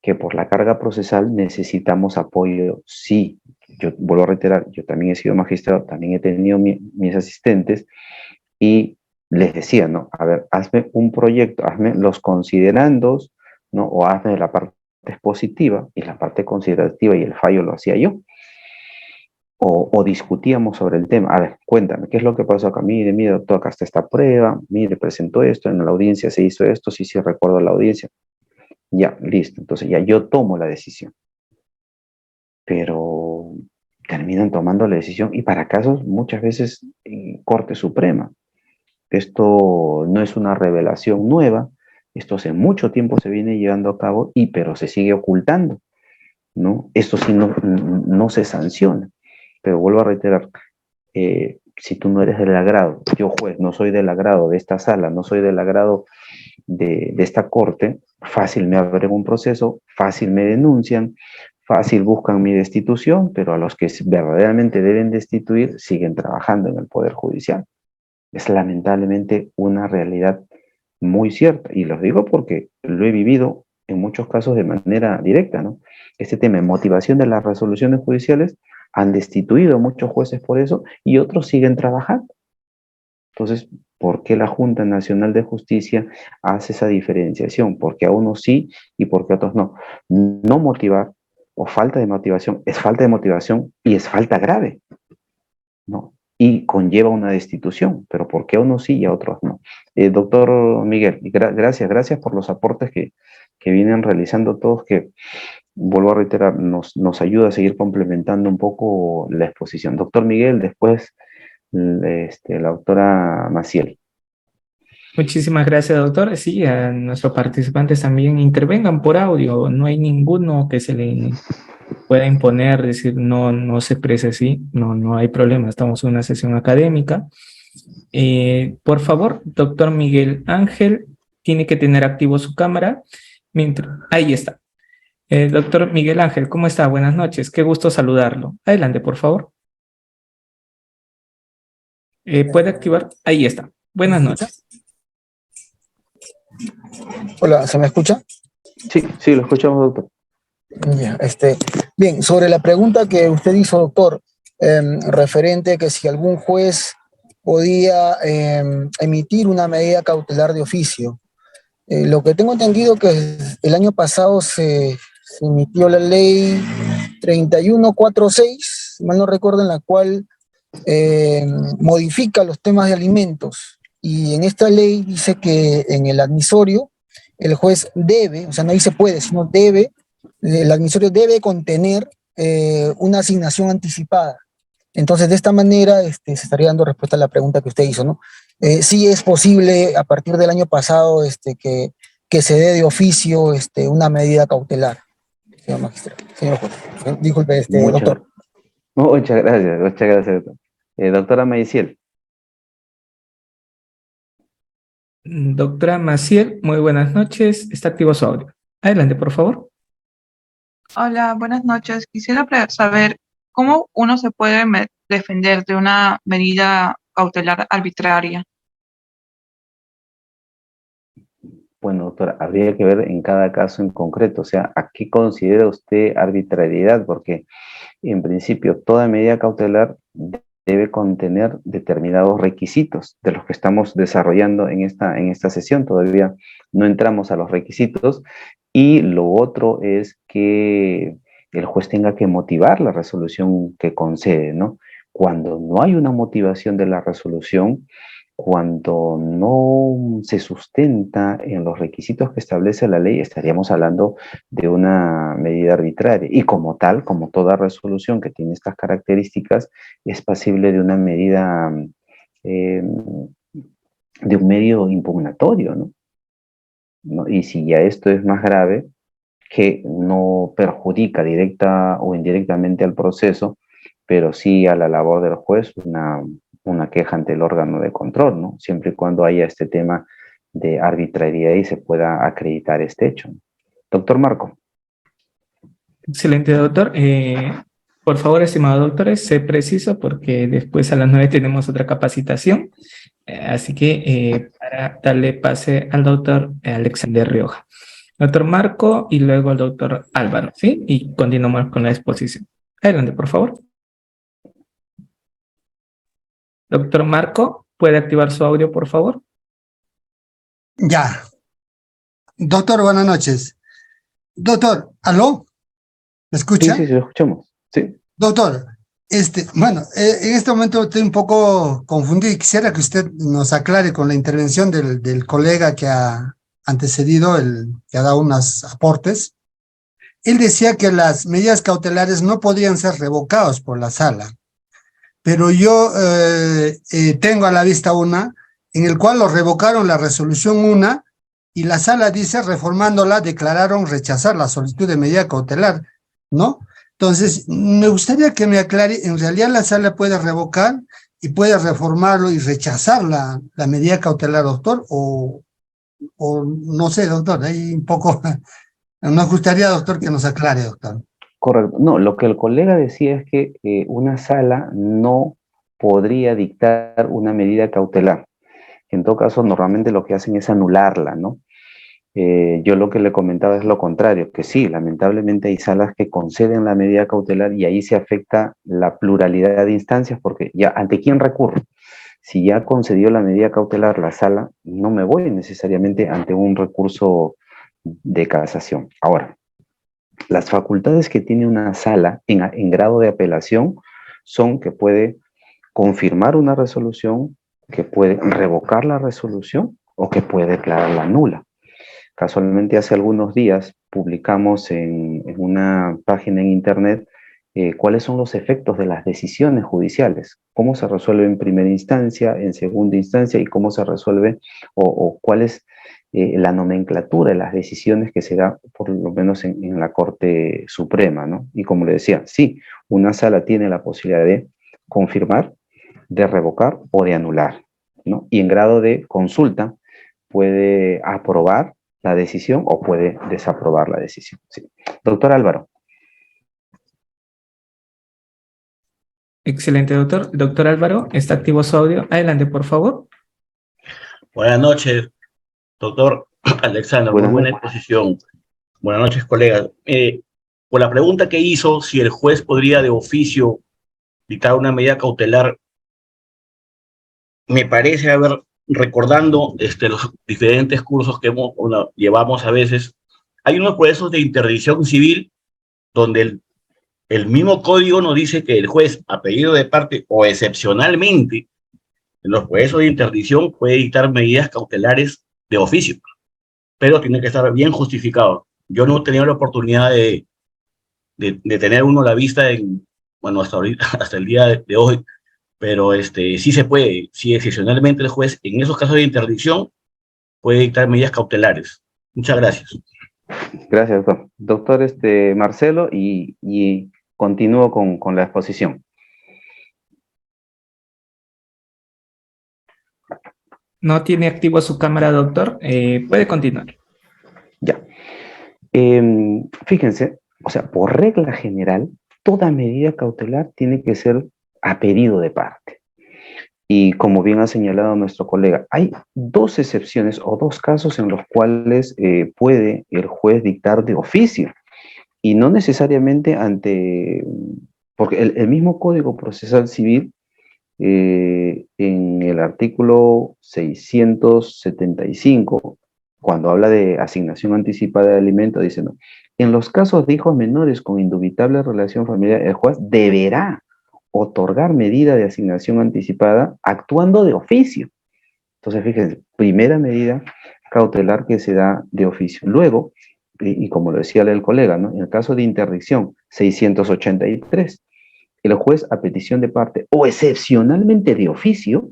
Speaker 1: que por la carga procesal necesitamos apoyo. Sí, yo vuelvo a reiterar, yo también he sido magistrado, también he tenido mis asistentes y les decía, ¿no? A ver, hazme un proyecto, hazme los considerandos, ¿no? O hazme la parte expositiva y la parte considerativa y el fallo lo hacía yo. O discutíamos sobre el tema. A ver, cuéntame, ¿qué es lo que pasó acá? Mire, doctor, acá está esta prueba, mire, presentó esto, en la audiencia se hizo esto, sí, sí, recuerdo la audiencia. Ya, listo. Entonces ya yo tomo la decisión. Pero terminan tomando la decisión y para casos muchas veces en Corte Suprema. Esto no es una revelación nueva, esto hace mucho tiempo se viene llevando a cabo y pero se sigue ocultando, ¿no? Esto sí no se sanciona. Pero vuelvo a reiterar, si tú no eres del agrado, yo juez, no soy del agrado de esta sala, no soy del agrado de esta corte, fácil me abren un proceso, fácil me denuncian, fácil buscan mi destitución, pero a los que verdaderamente deben destituir siguen trabajando en el Poder Judicial. Es lamentablemente una realidad muy cierta, y los digo porque lo he vivido en muchos casos de manera directa, ¿no? Este tema de motivación de las resoluciones judiciales han destituido a muchos jueces por eso y otros siguen trabajando. Entonces, ¿por qué la Junta Nacional de Justicia hace esa diferenciación? Porque a unos sí y porque a otros no. No motivar o falta de motivación es falta de motivación y es falta grave, ¿no? Y conlleva una destitución, pero ¿por qué a unos sí y a otros no? Doctor Miguel, gracias por los aportes que vienen realizando todos, que vuelvo a reiterar, nos ayuda a seguir complementando un poco la exposición. Doctor Miguel, después la doctora Maciel.
Speaker 2: Muchísimas gracias, doctor. Sí, a nuestros participantes también intervengan por audio. No hay ninguno que se le pueda imponer, decir no se exprese así. No hay problema. Estamos en una sesión académica. Por favor, doctor Miguel Ángel, tiene que tener activo su cámara. Ahí está. Doctor Miguel Ángel, ¿cómo está? Buenas noches. Qué gusto saludarlo. Adelante, por favor. ¿Puede activar? Ahí está. Buenas noches.
Speaker 11: Hola, ¿se me escucha?
Speaker 1: Sí, lo escuchamos, doctor.
Speaker 11: Bien, bien, sobre la pregunta que usted hizo, doctor, referente a que si algún juez podía emitir una medida cautelar de oficio. Lo que tengo entendido que el año pasado se emitió la ley 3146, si mal no recuerdo, en la cual modifica los temas de alimentos. Y en esta ley dice que en el admisorio el juez debe, o sea, no dice puede, sino debe, el admisorio debe contener una asignación anticipada. Entonces, de esta manera se estaría dando respuesta a la pregunta que usted hizo, ¿no? Sí es posible, a partir del año pasado, que se dé de oficio una medida cautelar, señor magistrado, señor juez. Disculpe, doctor.
Speaker 1: Muchas gracias, doctor. Doctora Maiciel.
Speaker 2: Doctora Maciel, muy buenas noches. Está activo su audio. Adelante, por favor.
Speaker 12: Hola, buenas noches. Quisiera saber cómo uno se puede defender de una medida cautelar arbitraria.
Speaker 1: Bueno, doctora, habría que ver en cada caso en concreto, o sea, ¿a qué considera usted arbitrariedad? Porque en principio toda medida cautelar debe contener determinados requisitos de los que estamos desarrollando en esta sesión. Todavía no entramos a los requisitos. Y lo otro es que el juez tenga que motivar la resolución que concede, ¿no? Cuando no hay una motivación de la resolución, cuando no se sustenta en los requisitos que establece la ley, estaríamos hablando de una medida arbitraria. Y como tal, como toda resolución que tiene estas características, es pasible de una medida, de un medio impugnatorio, ¿no? Y si ya esto es más grave, que no perjudica directa o indirectamente al proceso, pero sí a la labor del juez, una queja ante el órgano de control, ¿no? Siempre y cuando haya este tema de arbitrariedad y se pueda acreditar este hecho, ¿no? Doctor Marco.
Speaker 2: Excelente, doctor. Por favor, estimados doctores, sé preciso porque después a las 9 tenemos otra capacitación. Así que para darle pase al doctor Alexander Rioja. Doctor Marco y luego al doctor Álvaro, ¿sí? Y continuamos con la exposición. Adelante, por favor. Doctor Marco, ¿puede activar su audio, por favor?
Speaker 9: Ya. Doctor, buenas noches. Doctor, ¿aló? ¿Me escucha?
Speaker 1: Sí, lo escuchamos. Sí.
Speaker 9: Doctor, bueno, en este momento estoy un poco confundido y quisiera que usted nos aclare con la intervención del colega que ha antecedido, que ha dado unos aportes. Él decía que las medidas cautelares no podían ser revocadas por la sala, pero yo tengo a la vista una en el cual lo revocaron la resolución 1 y la sala dice, reformándola, declararon rechazar la solicitud de medida cautelar, ¿no? Entonces, me gustaría que me aclare, en realidad la sala puede revocar y puede reformarlo y rechazar la medida cautelar, doctor, o no sé, doctor, ahí un poco, nos gustaría, doctor, que nos aclare, doctor.
Speaker 1: Correcto. No, lo que el colega decía es que una sala no podría dictar una medida cautelar. En todo caso, normalmente lo que hacen es anularla, ¿no? Yo lo que le comentaba es lo contrario, que sí, lamentablemente hay salas que conceden la medida cautelar y ahí se afecta la pluralidad de instancias porque ya, ¿ante quién recurro? Si ya concedió la medida cautelar la sala, no me voy necesariamente ante un recurso de casación. Ahora, las facultades que tiene una sala en grado de apelación son que puede confirmar una resolución, que puede revocar la resolución o que puede declararla nula. Casualmente hace algunos días publicamos en una página en internet cuáles son los efectos de las decisiones judiciales, cómo se resuelve en primera instancia, en segunda instancia y cómo se resuelve o cuál es la nomenclatura de las decisiones que se da por lo menos en la Corte Suprema, ¿no? Y como le decía, sí, una sala tiene la posibilidad de confirmar, de revocar o de anular, ¿no? Y en grado de consulta puede aprobar la decisión o puede desaprobar la decisión. Sí. Doctor Álvaro.
Speaker 2: Excelente, doctor. Doctor Álvaro, ¿está activo su audio? Adelante, por favor.
Speaker 13: Buenas noches, doctor Alexander. Muy buena exposición. Buenas noches, colegas. Por la pregunta que hizo, si el juez podría de oficio dictar una medida cautelar, me parece haber, recordando los diferentes cursos que llevamos a veces, hay unos procesos de interdicción civil donde el mismo código nos dice que el juez, a pedido de parte o excepcionalmente, en los procesos de interdicción puede dictar medidas cautelares de oficio, pero tiene que estar bien justificado. Yo no he tenido la oportunidad de tener uno a la vista hasta el día de hoy, pero sí se puede, si excepcionalmente el juez en esos casos de interdicción puede dictar medidas cautelares. Muchas gracias.
Speaker 1: Gracias, doctor. Doctor Marcelo, y continúo con la exposición.
Speaker 2: No tiene activo su cámara, doctor. Puede continuar.
Speaker 1: Ya. Fíjense, o sea, por regla general, toda medida cautelar tiene que ser a pedido de parte. Y como bien ha señalado nuestro colega, hay dos excepciones o dos casos en los cuales puede el juez dictar de oficio y no necesariamente porque el mismo Código Procesal Civil en el artículo 675, cuando habla de asignación anticipada de alimentos, dice, no, en los casos de hijos menores con indubitable relación familiar, el juez deberá otorgar medida de asignación anticipada actuando de oficio. Entonces, fíjense, primera medida cautelar que se da de oficio. Luego, y como lo decía el colega, ¿no? En el caso de interdicción 683, el juez a petición de parte o excepcionalmente de oficio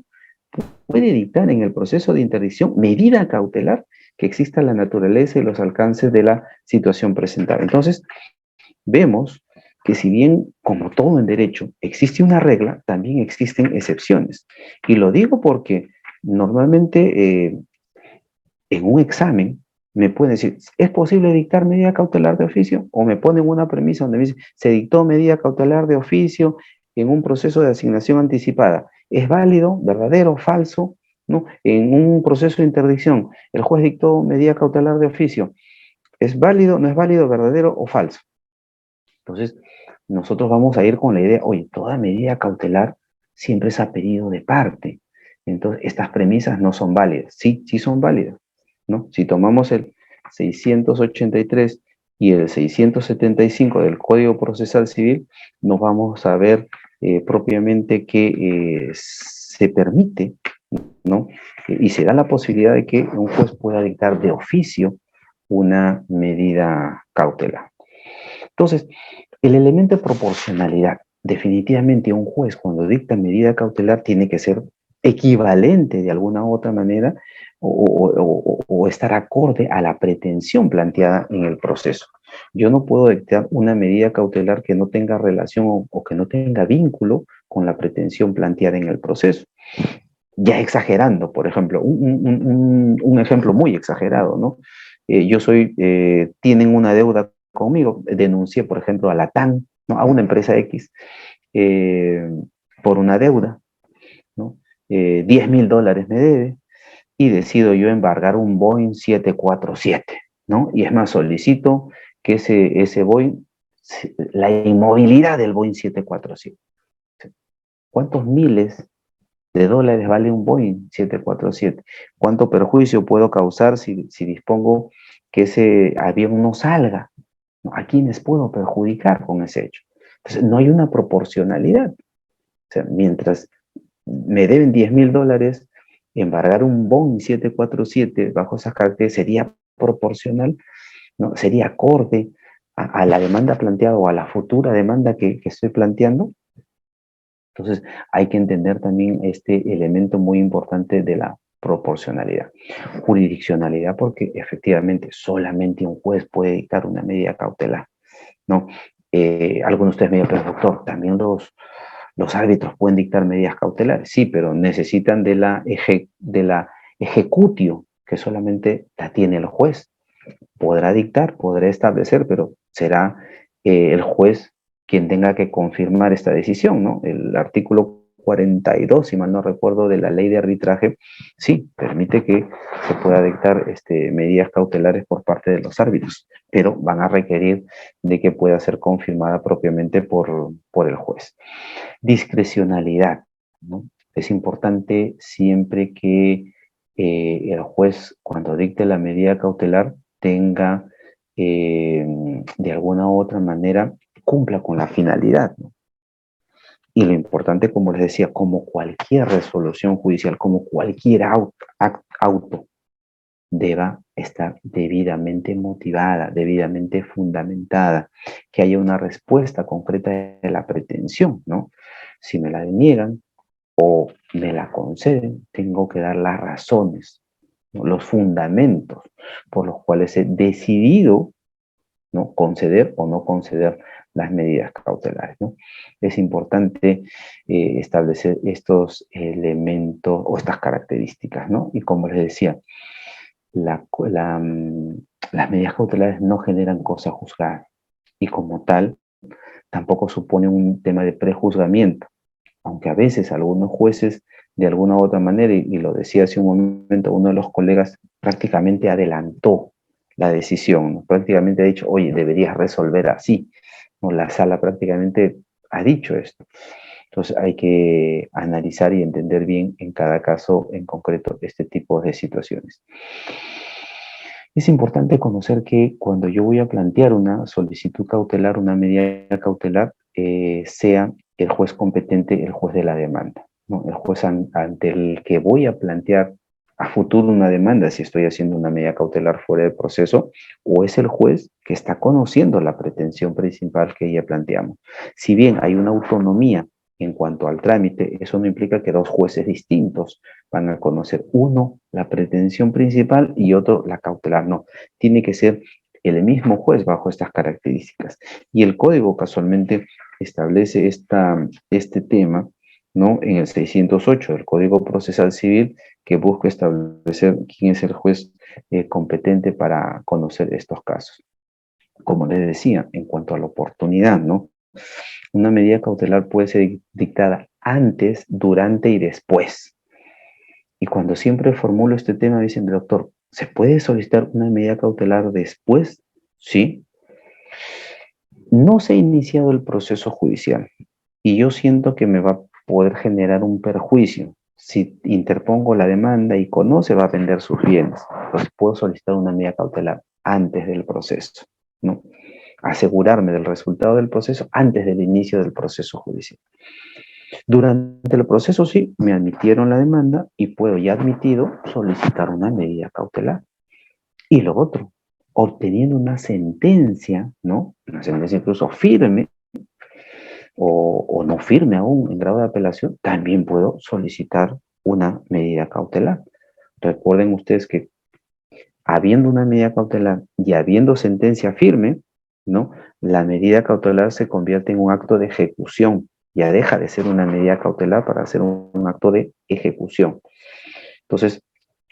Speaker 1: puede dictar en el proceso de interdicción medida cautelar que exista la naturaleza y los alcances de la situación presentada. Entonces, vemos que si bien, como todo en derecho, existe una regla, también existen excepciones. Y lo digo porque normalmente en un examen me pueden decir, ¿es posible dictar medida cautelar de oficio? O me ponen una premisa donde me dicen, se dictó medida cautelar de oficio en un proceso de asignación anticipada. ¿Es válido, verdadero, falso? ¿No? En un proceso de interdicción, el juez dictó medida cautelar de oficio. ¿Es válido, no es válido, verdadero o falso? Entonces, nosotros vamos a ir con la idea, oye, toda medida cautelar siempre es a pedido de parte. Entonces, estas premisas no son válidas. Sí, sí son válidas, ¿no? Si tomamos el 683 y el 675 del Código Procesal Civil, nos vamos a ver propiamente que se permite, ¿no? Y se da la posibilidad de que un juez pueda dictar de oficio una medida cautelar. Entonces, el elemento de proporcionalidad, definitivamente un juez cuando dicta medida cautelar tiene que ser equivalente de alguna u otra manera o estar acorde a la pretensión planteada en el proceso. Yo no puedo dictar una medida cautelar que no tenga relación o que no tenga vínculo con la pretensión planteada en el proceso. Ya exagerando, por ejemplo, un ejemplo muy exagerado, ¿no? Tienen una deuda conmigo, denuncié, por ejemplo, a la TAN, ¿no? A una empresa X, por una deuda, ¿no? $10,000 me debe, y decido yo embargar un Boeing 747, ¿no? Y es más, solicito que ese Boeing, la inmovilidad del Boeing 747. ¿Cuántos miles de dólares vale un Boeing 747? ¿Cuánto perjuicio puedo causar si dispongo que ese avión no salga? ¿A quiénes puedo perjudicar con ese hecho? Entonces, no hay una proporcionalidad. O sea, mientras me deben $10,000, embargar un Boeing 747 bajo esas características sería proporcional, ¿no? Sería acorde a la demanda planteada o a la futura demanda que estoy planteando. Entonces, hay que entender también este elemento muy importante de la proporcionalidad. Jurisdiccionalidad, porque efectivamente solamente un juez puede dictar una medida cautelar, ¿no? Algunos de ustedes me dicen, pero doctor, también los árbitros pueden dictar medidas cautelares. Sí, pero necesitan de la ejecutio, que solamente la tiene el juez. Podrá dictar, podrá establecer, pero será el juez quien tenga que confirmar esta decisión, ¿no? El artículo 42, si mal no recuerdo, de la ley de arbitraje, sí, permite que se pueda dictar medidas cautelares por parte de los árbitros, pero van a requerir de que pueda ser confirmada propiamente por el juez. Discrecionalidad, ¿no? Es importante siempre que el juez, cuando dicte la medida cautelar, tenga de alguna u otra manera, cumpla con la finalidad, ¿no? Y lo importante, como les decía, como cualquier resolución judicial, como cualquier auto, deba estar debidamente motivada, debidamente fundamentada, que haya una respuesta concreta de la pretensión, ¿no? Si me la deniegan o me la conceden, tengo que dar las razones, ¿no? Los fundamentos por los cuales he decidido, ¿no?, conceder o no conceder las medidas cautelares, ¿no? Es importante establecer estos elementos o estas características, ¿no? Y como les decía, las medidas cautelares no generan cosa juzgada y como tal tampoco suponen un tema de prejuzgamiento, aunque a veces algunos jueces de alguna u otra manera, y lo decía hace un momento uno de los colegas, prácticamente adelantó la decisión, ¿no? Prácticamente ha dicho, oye, deberías resolver así, ¿no? La sala prácticamente ha dicho esto. Entonces hay que analizar y entender bien en cada caso en concreto este tipo de situaciones. Es importante conocer que cuando yo voy a plantear una solicitud cautelar, una medida cautelar, sea el juez competente, el juez de la demanda, ¿no? El juez ante el que voy a plantear a futuro una demanda, si estoy haciendo una medida cautelar fuera del proceso, o es el juez que está conociendo la pretensión principal que ya planteamos. Si bien hay una autonomía en cuanto al trámite, eso no implica que dos jueces distintos van a conocer, uno la pretensión principal y otro la cautelar. No, tiene que ser el mismo juez bajo estas características. Y el código casualmente establece este tema ¿no? En el 608 del Código Procesal Civil, que busca establecer quién es el juez competente para conocer estos casos. Como les decía, en cuanto a la oportunidad, ¿no? Una medida cautelar puede ser dictada antes, durante y después. Y cuando siempre formulo este tema, dicen, doctor, ¿se puede solicitar una medida cautelar después? Sí. No se ha iniciado el proceso judicial y yo siento que me va a poder generar un perjuicio. Si interpongo la demanda y conoce, va a vender sus bienes. Entonces puedo solicitar una medida cautelar antes del proceso, ¿no? Asegurarme del resultado del proceso antes del inicio del proceso judicial. Durante el proceso sí, me admitieron la demanda y puedo, ya admitido, solicitar una medida cautelar. Y lo otro, obteniendo una sentencia, ¿no? Una sentencia incluso firme o no firme aún en grado de apelación, también puedo solicitar una medida cautelar. Recuerden ustedes que habiendo una medida cautelar y habiendo sentencia firme, ¿no? La medida cautelar se convierte en un acto de ejecución. Ya deja de ser una medida cautelar para ser un acto de ejecución. Entonces,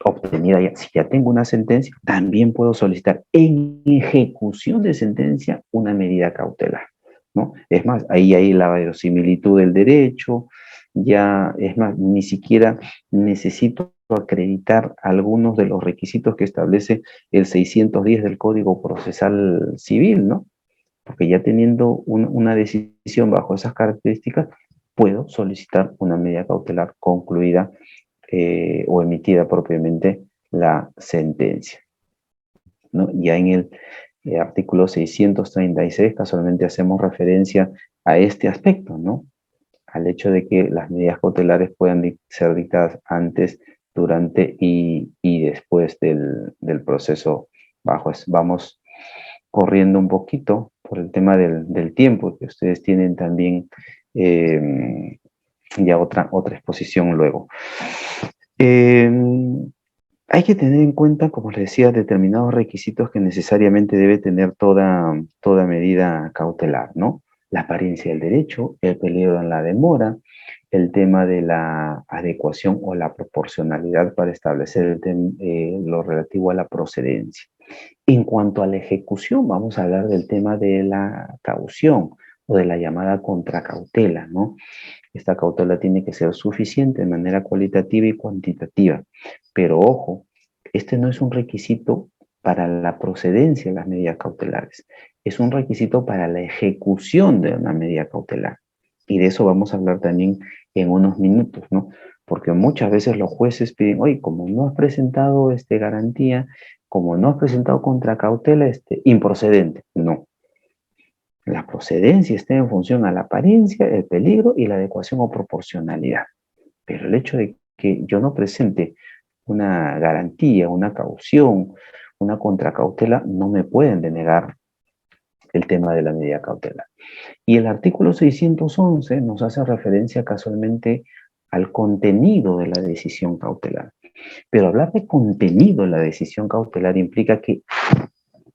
Speaker 1: obtenida ya, si ya tengo una sentencia, también puedo solicitar en ejecución de sentencia una medida cautelar, ¿no? Es más, ahí hay la verosimilitud del derecho, ya, es más, ni siquiera necesito acreditar algunos de los requisitos que establece el 610 del Código Procesal Civil, ¿no? Porque ya teniendo una decisión bajo esas características, puedo solicitar una medida cautelar concluida o emitida propiamente la sentencia, ¿no? Ya en el artículo 636 casualmente hacemos referencia a este aspecto, ¿no? Al hecho de que las medidas cautelares puedan ser dictadas antes, durante y después del proceso bajo. Vamos corriendo un poquito por el tema del tiempo, que ustedes tienen también ya otra exposición luego. Hay que tener en cuenta, como les decía, determinados requisitos que necesariamente debe tener toda medida cautelar, ¿no? La apariencia del derecho, el peligro en la demora, el tema de la adecuación o la proporcionalidad para establecer lo relativo a la procedencia. En cuanto a la ejecución, vamos a hablar del tema de la caución o de la llamada contracautela, ¿no? Esta cautela tiene que ser suficiente de manera cualitativa y cuantitativa. Pero ojo, este no es un requisito para la procedencia de las medidas cautelares. Es un requisito para la ejecución de una medida cautelar. Y de eso vamos a hablar también en unos minutos, ¿no? Porque muchas veces los jueces piden, oye, como no has presentado garantía, como no has presentado contracautela, improcedente. No. La procedencia está en función a la apariencia, el peligro y la adecuación o proporcionalidad. Pero el hecho de que yo no presente una garantía, una caución, una contracautela, no me pueden denegar el tema de la medida cautelar. Y el artículo 611 nos hace referencia casualmente al contenido de la decisión cautelar. Pero hablar de contenido de la decisión cautelar implica que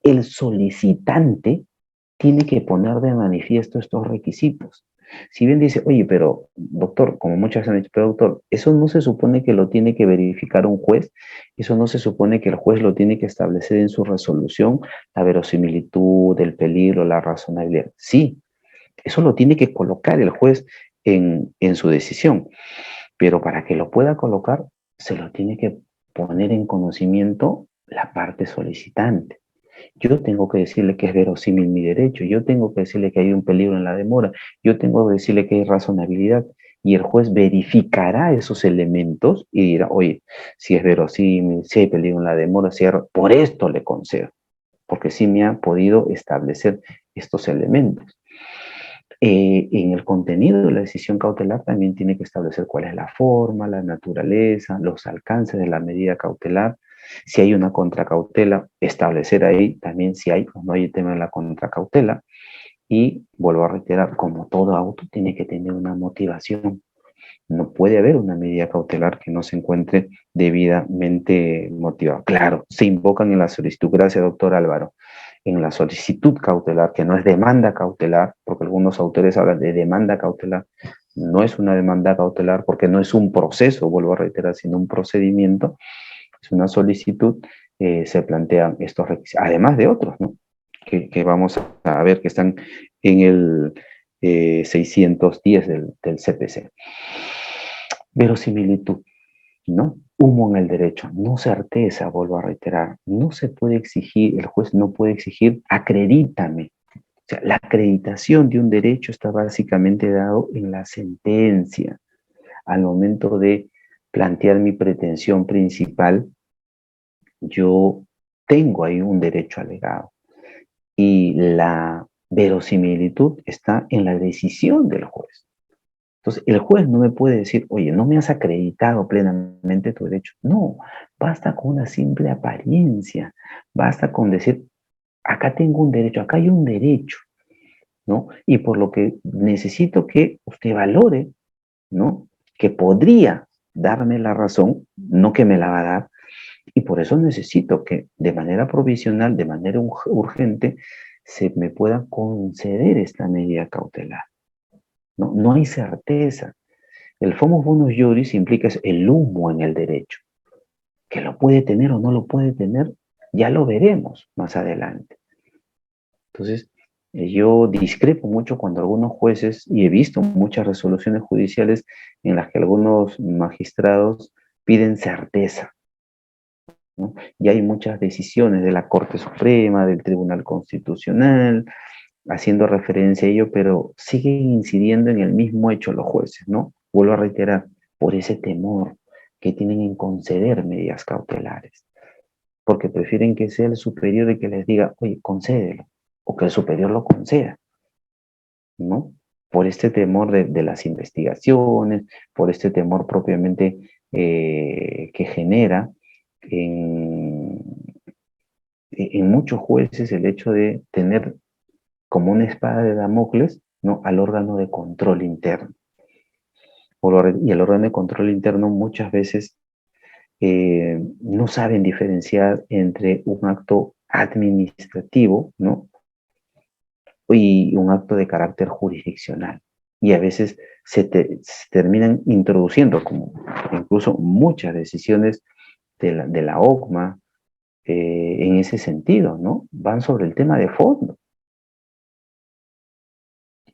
Speaker 1: el solicitante tiene que poner de manifiesto estos requisitos. Si bien dice, oye, pero doctor, como muchas veces han dicho, pero doctor, eso no se supone que lo tiene que verificar un juez, eso no se supone que el juez lo tiene que establecer en su resolución, la verosimilitud, el peligro, la razonabilidad. Sí, eso lo tiene que colocar el juez en su decisión, pero para que lo pueda colocar, se lo tiene que poner en conocimiento la parte solicitante. Yo tengo que decirle que es verosímil mi derecho, yo tengo que decirle que hay un peligro en la demora, yo tengo que decirle que hay razonabilidad y el juez verificará esos elementos y dirá, oye, si es verosímil, si hay peligro en la demora, por esto le concedo, porque sí me ha podido establecer estos elementos. En el contenido de la decisión cautelar también tiene que establecer cuál es la forma, la naturaleza, los alcances de la medida cautelar. Si hay una contracautela, establecer ahí también si hay o no hay el tema de la contracautela. Y vuelvo a reiterar, como todo auto tiene que tener una motivación. No puede haber una medida cautelar que no se encuentre debidamente motivada. Claro, se invocan en la solicitud, gracias doctor Álvaro, en la solicitud cautelar, que no es demanda cautelar, porque algunos autores hablan de demanda cautelar, no es una demanda cautelar porque no es un proceso, vuelvo a reiterar, sino un procedimiento, es una solicitud, se plantean estos requisitos, además de otros, ¿no? Que vamos a ver que están en el 610 del CPC. Verosimilitud, ¿no? Humo en el derecho, no certeza, vuelvo a reiterar, no se puede exigir, el juez no puede exigir, acredítame. O sea, la acreditación de un derecho está básicamente dado en la sentencia. Al momento de plantear mi pretensión principal, yo tengo ahí un derecho alegado. Y la verosimilitud está en la decisión del juez. Entonces, el juez no me puede decir, oye, no me has acreditado plenamente tu derecho. No, basta con una simple apariencia. Basta con decir, acá tengo un derecho, acá hay un derecho, ¿no? Y por lo que necesito que usted valore, ¿no? Que podría darme la razón, no que me la va a dar, y por eso necesito que de manera provisional, de manera urgente, se me pueda conceder esta medida cautelar. No, no hay certeza. El fumus bonus juris implica el humo en el derecho. Que lo puede tener o no lo puede tener, ya lo veremos más adelante. Entonces, yo discrepo mucho cuando algunos jueces, y he visto muchas resoluciones judiciales en las que algunos magistrados piden certeza, ¿no? Y hay muchas decisiones de la Corte Suprema, del Tribunal Constitucional, haciendo referencia a ello, pero siguen incidiendo en el mismo hecho los jueces, ¿no? Vuelvo a reiterar, por ese temor que tienen en conceder medidas cautelares, porque prefieren que sea el superior el que les diga, oye, concédelo, o que el superior lo conceda, ¿no? Por este temor de las investigaciones, por este temor propiamente que genera en muchos jueces el hecho de tener como una espada de Damocles, ¿no? Al órgano de control interno. Y el órgano de control interno muchas veces no saben diferenciar entre un acto administrativo, ¿no? Y un acto de carácter jurisdiccional. Y a veces se terminan introduciendo, como incluso muchas decisiones de la OCMA, en ese sentido, ¿no? Van sobre el tema de fondo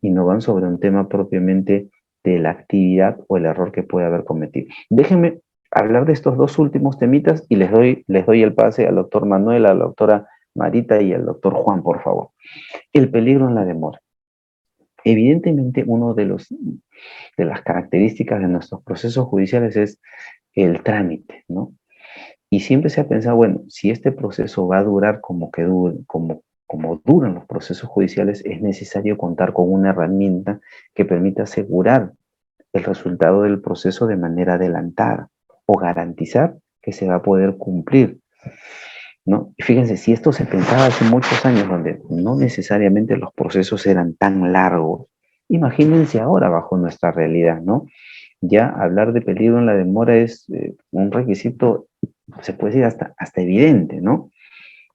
Speaker 1: y no van sobre un tema propiamente de la actividad o el error que puede haber cometido. Déjenme hablar de estos dos últimos temitas y les doy el pase al doctor Manuel, a la doctora Marita y al doctor Juan, por favor. El peligro en la demora. Evidentemente, uno de las características de nuestros procesos judiciales es el trámite, ¿no? Y siempre se ha pensado, bueno, si este proceso va a durar como duran los procesos judiciales, es necesario contar con una herramienta que permita asegurar el resultado del proceso de manera adelantada o garantizar que se va a poder cumplir, ¿no? Y fíjense, si esto se pensaba hace muchos años, donde no necesariamente los procesos eran tan largos, imagínense ahora bajo nuestra realidad, ¿no? Ya hablar de peligro en la demora es un requisito, se puede decir hasta evidente, ¿no?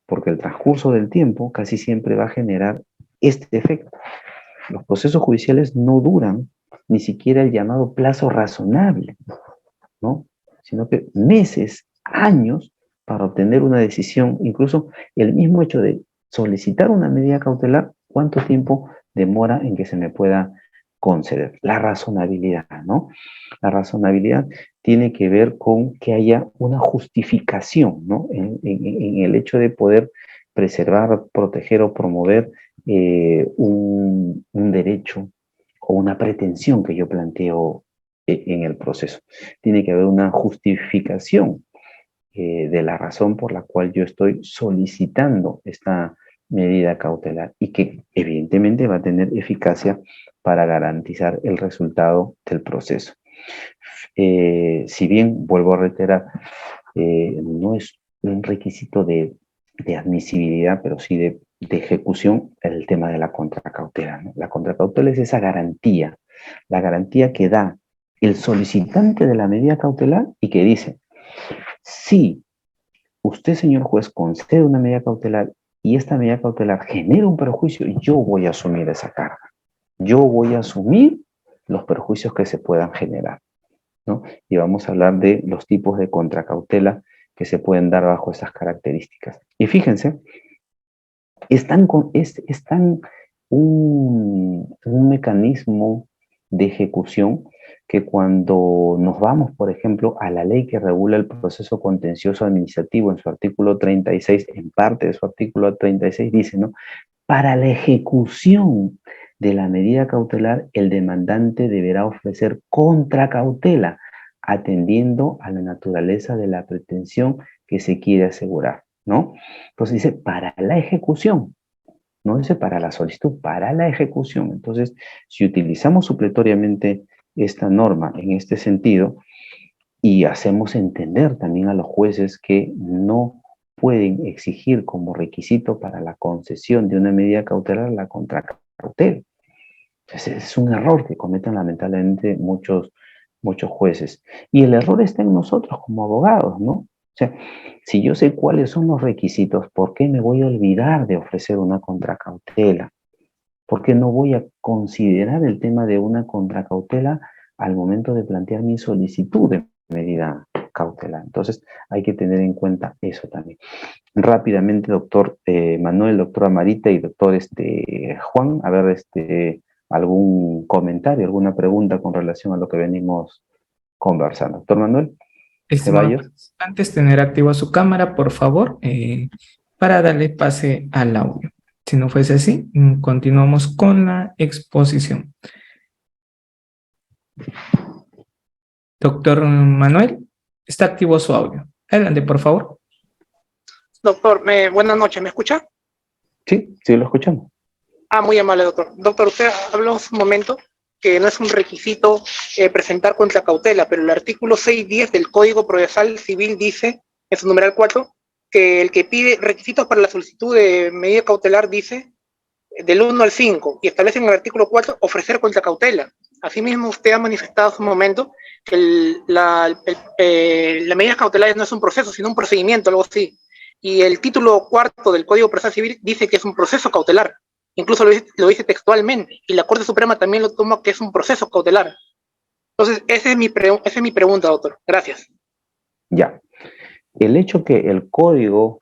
Speaker 1: Porque el transcurso del tiempo casi siempre va a generar este efecto. Los procesos judiciales no duran ni siquiera el llamado plazo razonable, ¿no? Sino que meses, años, para obtener una decisión, incluso el mismo hecho de solicitar una medida cautelar, ¿cuánto tiempo demora en que se me pueda conceder? La razonabilidad, ¿no? La razonabilidad tiene que ver con que haya una justificación, ¿no? En el hecho de poder preservar, proteger o promover un derecho o una pretensión que yo planteo en el proceso. Tiene que haber una justificación de la razón por la cual yo estoy solicitando esta medida cautelar y que evidentemente va a tener eficacia para garantizar el resultado del proceso. Si bien, vuelvo a reiterar, no es un requisito de admisibilidad, pero sí de ejecución, el tema de la contracautela, ¿no? La contracautela es esa garantía, la garantía que da el solicitante de la medida cautelar y que dice, si usted, señor juez, concede una medida cautelar y esta medida cautelar genera un perjuicio, yo voy a asumir esa carga. Yo voy a asumir los perjuicios que se puedan generar, ¿no? Y vamos a hablar de los tipos de contracautela que se pueden dar bajo esas características. Y fíjense, es tan un mecanismo de ejecución que cuando nos vamos, por ejemplo, a la ley que regula el proceso contencioso administrativo en su artículo 36, en parte de su artículo 36 dice, ¿no? Para la ejecución de la medida cautelar, el demandante deberá ofrecer contracautela, atendiendo a la naturaleza de la pretensión que se quiere asegurar, ¿no? Entonces dice, para la ejecución, no dice para la solicitud, para la ejecución. Entonces, si utilizamos supletoriamente esta norma en este sentido y hacemos entender también a los jueces que no pueden exigir como requisito para la concesión de una medida cautelar la contracautela. Ese es un error que cometen lamentablemente muchos jueces. Y el error está en nosotros como abogados, ¿no? O sea, si yo sé cuáles son los requisitos, ¿por qué me voy a olvidar de ofrecer una contracautela? ¿Por qué no voy a considerar el tema de una contracautela al momento de plantear mi solicitud de medida cautelar? Entonces, hay que tener en cuenta eso también. Rápidamente, doctor Manuel, doctora Marita y doctor Juan, a ver, algún comentario, alguna pregunta con relación a lo que venimos conversando. Doctor Manuel Ceballos.
Speaker 2: Antes tener activa su cámara, por favor, para darle pase al audio. Si no fuese así, continuamos con la exposición. Doctor Manuel, está activo su audio. Adelante, por favor.
Speaker 14: Doctor, buenas noches, ¿me escucha?
Speaker 1: Sí, sí, lo escuchamos.
Speaker 14: Muy amable, doctor. Doctor, usted habló hace un momento que no es un requisito presentar contracautela, pero el artículo 610 del Código Procesal Civil dice, en su numeral 4, que el que pide requisitos para la solicitud de medida cautelar dice del 1 al 5, y establece en el artículo 4 ofrecer contracautela. Asimismo, usted ha manifestado hace un momento que la medida cautelar no es un proceso, sino un procedimiento, algo así. Y el título 4 del Código Procesal Civil dice que es un proceso cautelar. Incluso lo dice textualmente, y la Corte Suprema también lo toma que es un proceso cautelar. Entonces, esa es mi pregunta, doctor. Gracias.
Speaker 1: Ya. El hecho que el código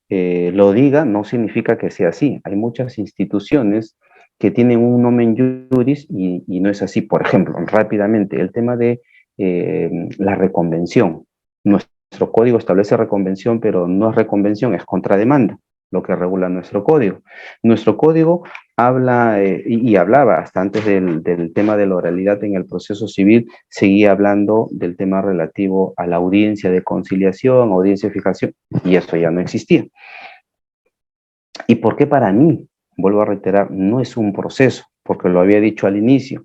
Speaker 1: lo diga no significa que sea así. Hay muchas instituciones que tienen un nomen juris y no es así. Por ejemplo, rápidamente, el tema de la reconvención. Nuestro código establece reconvención, pero no es reconvención, es contrademanda, lo que regula nuestro código. Nuestro código habla, y hablaba hasta antes del tema de la oralidad en el proceso civil, seguía hablando del tema relativo a la audiencia de conciliación, audiencia de fijación, y eso ya no existía. ¿Y por qué para mí? Vuelvo a reiterar, no es un proceso, porque lo había dicho al inicio.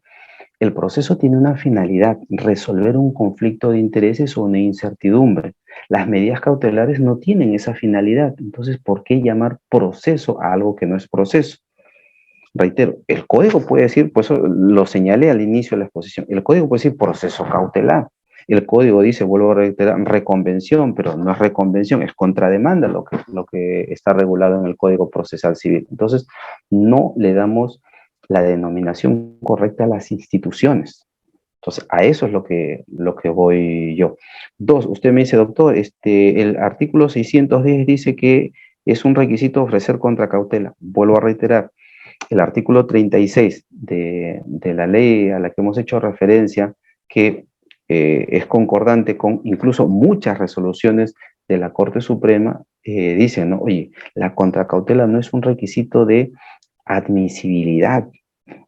Speaker 1: El proceso tiene una finalidad, resolver un conflicto de intereses o una incertidumbre. Las medidas cautelares no tienen esa finalidad. Entonces, ¿por qué llamar proceso a algo que no es proceso? Reitero, el código puede decir, pues lo señalé al inicio de la exposición, el código puede decir proceso cautelar. El código dice, vuelvo a reiterar, reconvención, pero no es reconvención, es contrademanda lo que está regulado en el Código Procesal Civil. Entonces, no le damos la denominación correcta a las instituciones. Entonces, a eso es lo que voy yo. Dos, usted me dice, doctor, el artículo 610 dice que es un requisito ofrecer contracautela. Vuelvo a reiterar, el artículo 36 de la ley a la que hemos hecho referencia, que es concordante con incluso muchas resoluciones de la Corte Suprema, dicen, ¿no? Oye, la contracautela no es un requisito de admisibilidad,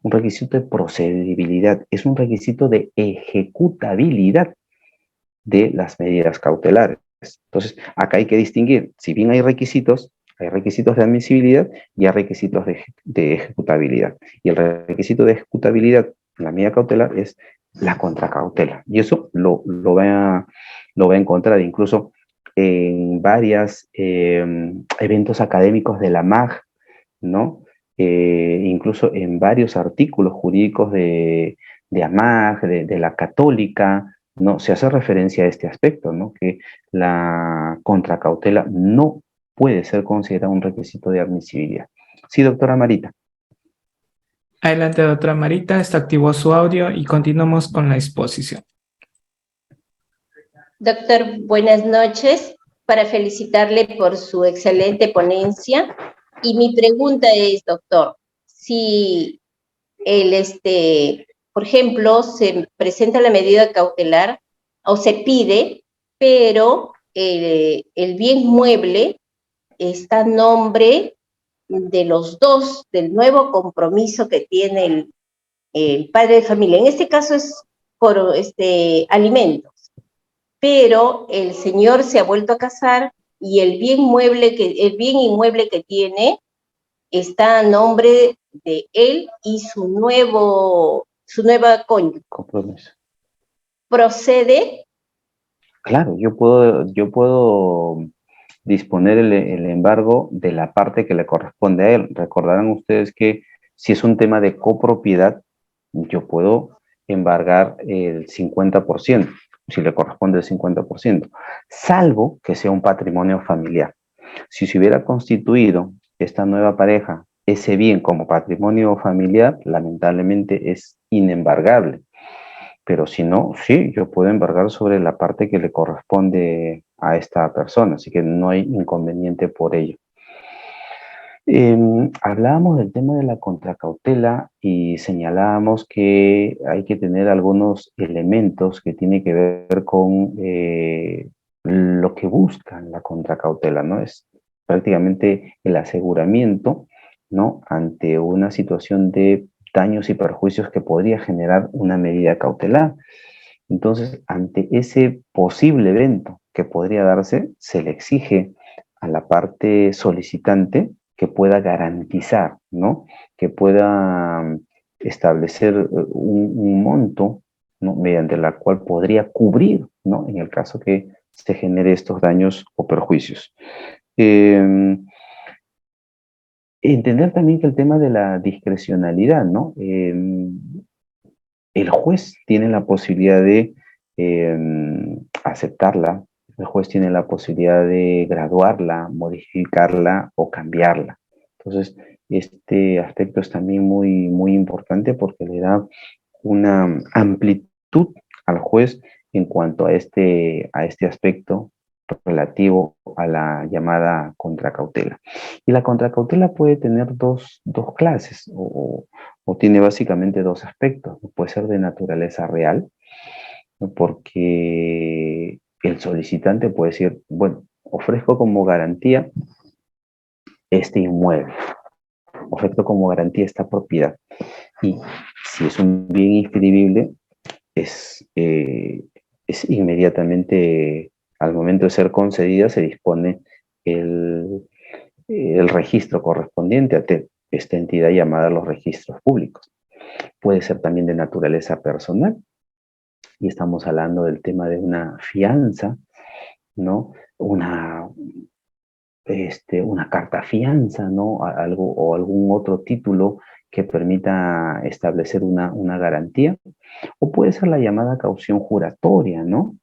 Speaker 1: un requisito de procedibilidad, es un requisito de ejecutabilidad de las medidas cautelares. Entonces, acá hay que distinguir, si bien hay requisitos de admisibilidad y hay requisitos de ejecutabilidad. Y el requisito de ejecutabilidad en la medida cautelar es la contracautela. Y eso lo va a encontrar incluso en varios eventos académicos de la MAG, ¿no? Incluso en varios artículos jurídicos de AMAG, de la Católica, ¿no? Se hace referencia a este aspecto, ¿no? Que la contracautela no puede ser considerada un requisito de admisibilidad. Sí, doctora Marita.
Speaker 2: Adelante, doctora Marita, está activó su audio y continuamos con la exposición.
Speaker 15: Doctor, buenas noches. Para felicitarle por su excelente ponencia. Y mi pregunta es, doctor, si por ejemplo, se presenta la medida cautelar o se pide, pero el bien mueble está a nombre de los dos, del nuevo compromiso que tiene el padre de familia. En este caso es por alimentos, pero el señor se ha vuelto a casar y el bien inmueble que tiene está a nombre de él y su nueva cónyuge.
Speaker 1: Compromiso.
Speaker 15: ¿Procede?
Speaker 1: Claro, yo puedo disponer el embargo de la parte que le corresponde a él. Recordarán ustedes que si es un tema de copropiedad, yo puedo embargar el 50%, si le corresponde el 50%, salvo que sea un patrimonio familiar. Si se hubiera constituido esta nueva pareja ese bien como patrimonio familiar, lamentablemente es inembargable. Pero si no, sí, yo puedo embargar sobre la parte que le corresponde a esta persona, así que no hay inconveniente por ello. Hablábamos del tema de la contracautela y señalábamos que hay que tener algunos elementos que tienen que ver con lo que buscan la contracautela, ¿no? Es prácticamente el aseguramiento, ¿no? Ante una situación de daños y perjuicios que podría generar una medida cautelar. Entonces, ante ese posible evento que podría darse, se le exige a la parte solicitante que pueda garantizar, ¿no? Que pueda establecer un monto, ¿no? Mediante la cual podría cubrir, ¿no? En el caso que se genere estos daños o perjuicios. Entender también que el tema de la discrecionalidad, ¿no? El juez tiene la posibilidad de aceptarla, el juez tiene la posibilidad de graduarla, modificarla o cambiarla. Entonces, este aspecto es también muy, muy importante porque le da una amplitud al juez en cuanto a este aspecto relativo a la llamada contracautela. Y la contracautela puede tener dos clases o tiene básicamente dos aspectos. Puede ser de naturaleza real, ¿no? Porque el solicitante puede decir, bueno, ofrezco como garantía este inmueble, ofrezco como garantía esta propiedad. Y si es un bien inscribible, es inmediatamente, al momento de ser concedida, se dispone el registro correspondiente a esta entidad llamada los registros públicos. Puede ser también de naturaleza personal, y estamos hablando del tema de una fianza, ¿no? Una carta fianza, ¿no? Algo o algún otro título que permita establecer una garantía. O puede ser la llamada caución juratoria, ¿no?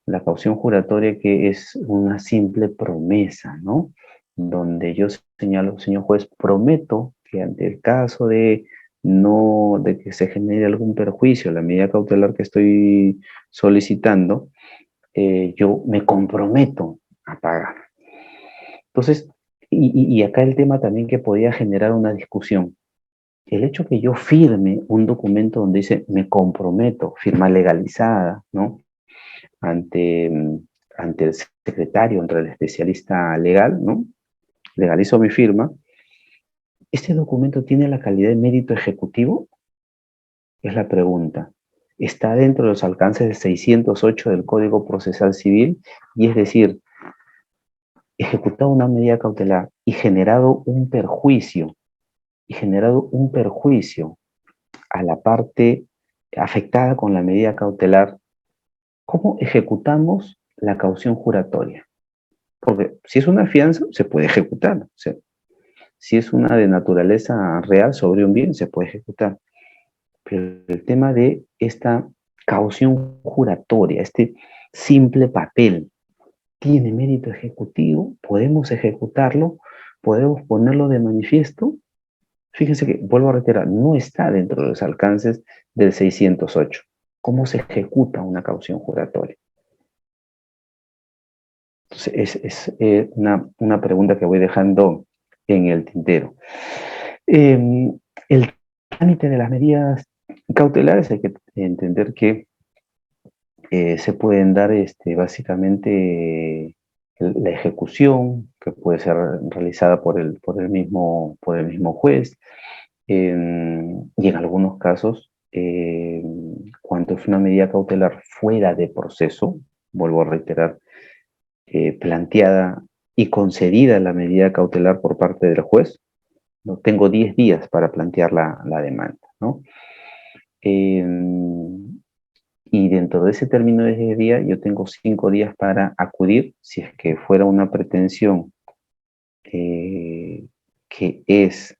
Speaker 1: La caución juratoria, que es una simple promesa, ¿no? Donde yo señalo, señor juez, prometo que ante el caso de que se genere algún perjuicio, la medida cautelar que estoy solicitando, yo me comprometo a pagar. Entonces, y acá el tema también que podía generar una discusión. El hecho que yo firme un documento donde dice me comprometo, firma legalizada, ¿no? Ante el secretario, ante el especialista legal, ¿no? Legalizo mi firma. ¿Este documento tiene la calidad de mérito ejecutivo? Es la pregunta. Está dentro de los alcances de 608 del Código Procesal Civil, y es decir, ejecutado una medida cautelar y generado un perjuicio, a la parte afectada con la medida cautelar, ¿cómo ejecutamos la caución juratoria? Porque si es una fianza, se puede ejecutar. O sea, si es una de naturaleza real sobre un bien, se puede ejecutar. Pero el tema de esta caución juratoria, este simple papel, ¿tiene mérito ejecutivo? ¿Podemos ejecutarlo? ¿Podemos ponerlo de manifiesto? Fíjense que, vuelvo a reiterar, no está dentro de los alcances del 608. ¿Cómo se ejecuta una caución juratoria? Entonces, es una pregunta que voy dejando en el tintero. El trámite de las medidas cautelares, hay que entender que se pueden dar básicamente la ejecución, que puede ser realizada por el mismo juez, y en algunos casos, cuando es una medida cautelar fuera de proceso, vuelvo a reiterar, planteada y concedida la medida cautelar por parte del juez, no tengo 10 días para plantear la demanda, ¿no? Y dentro de ese término de 10 días, yo tengo 5 días para acudir, si es que fuera una pretensión que es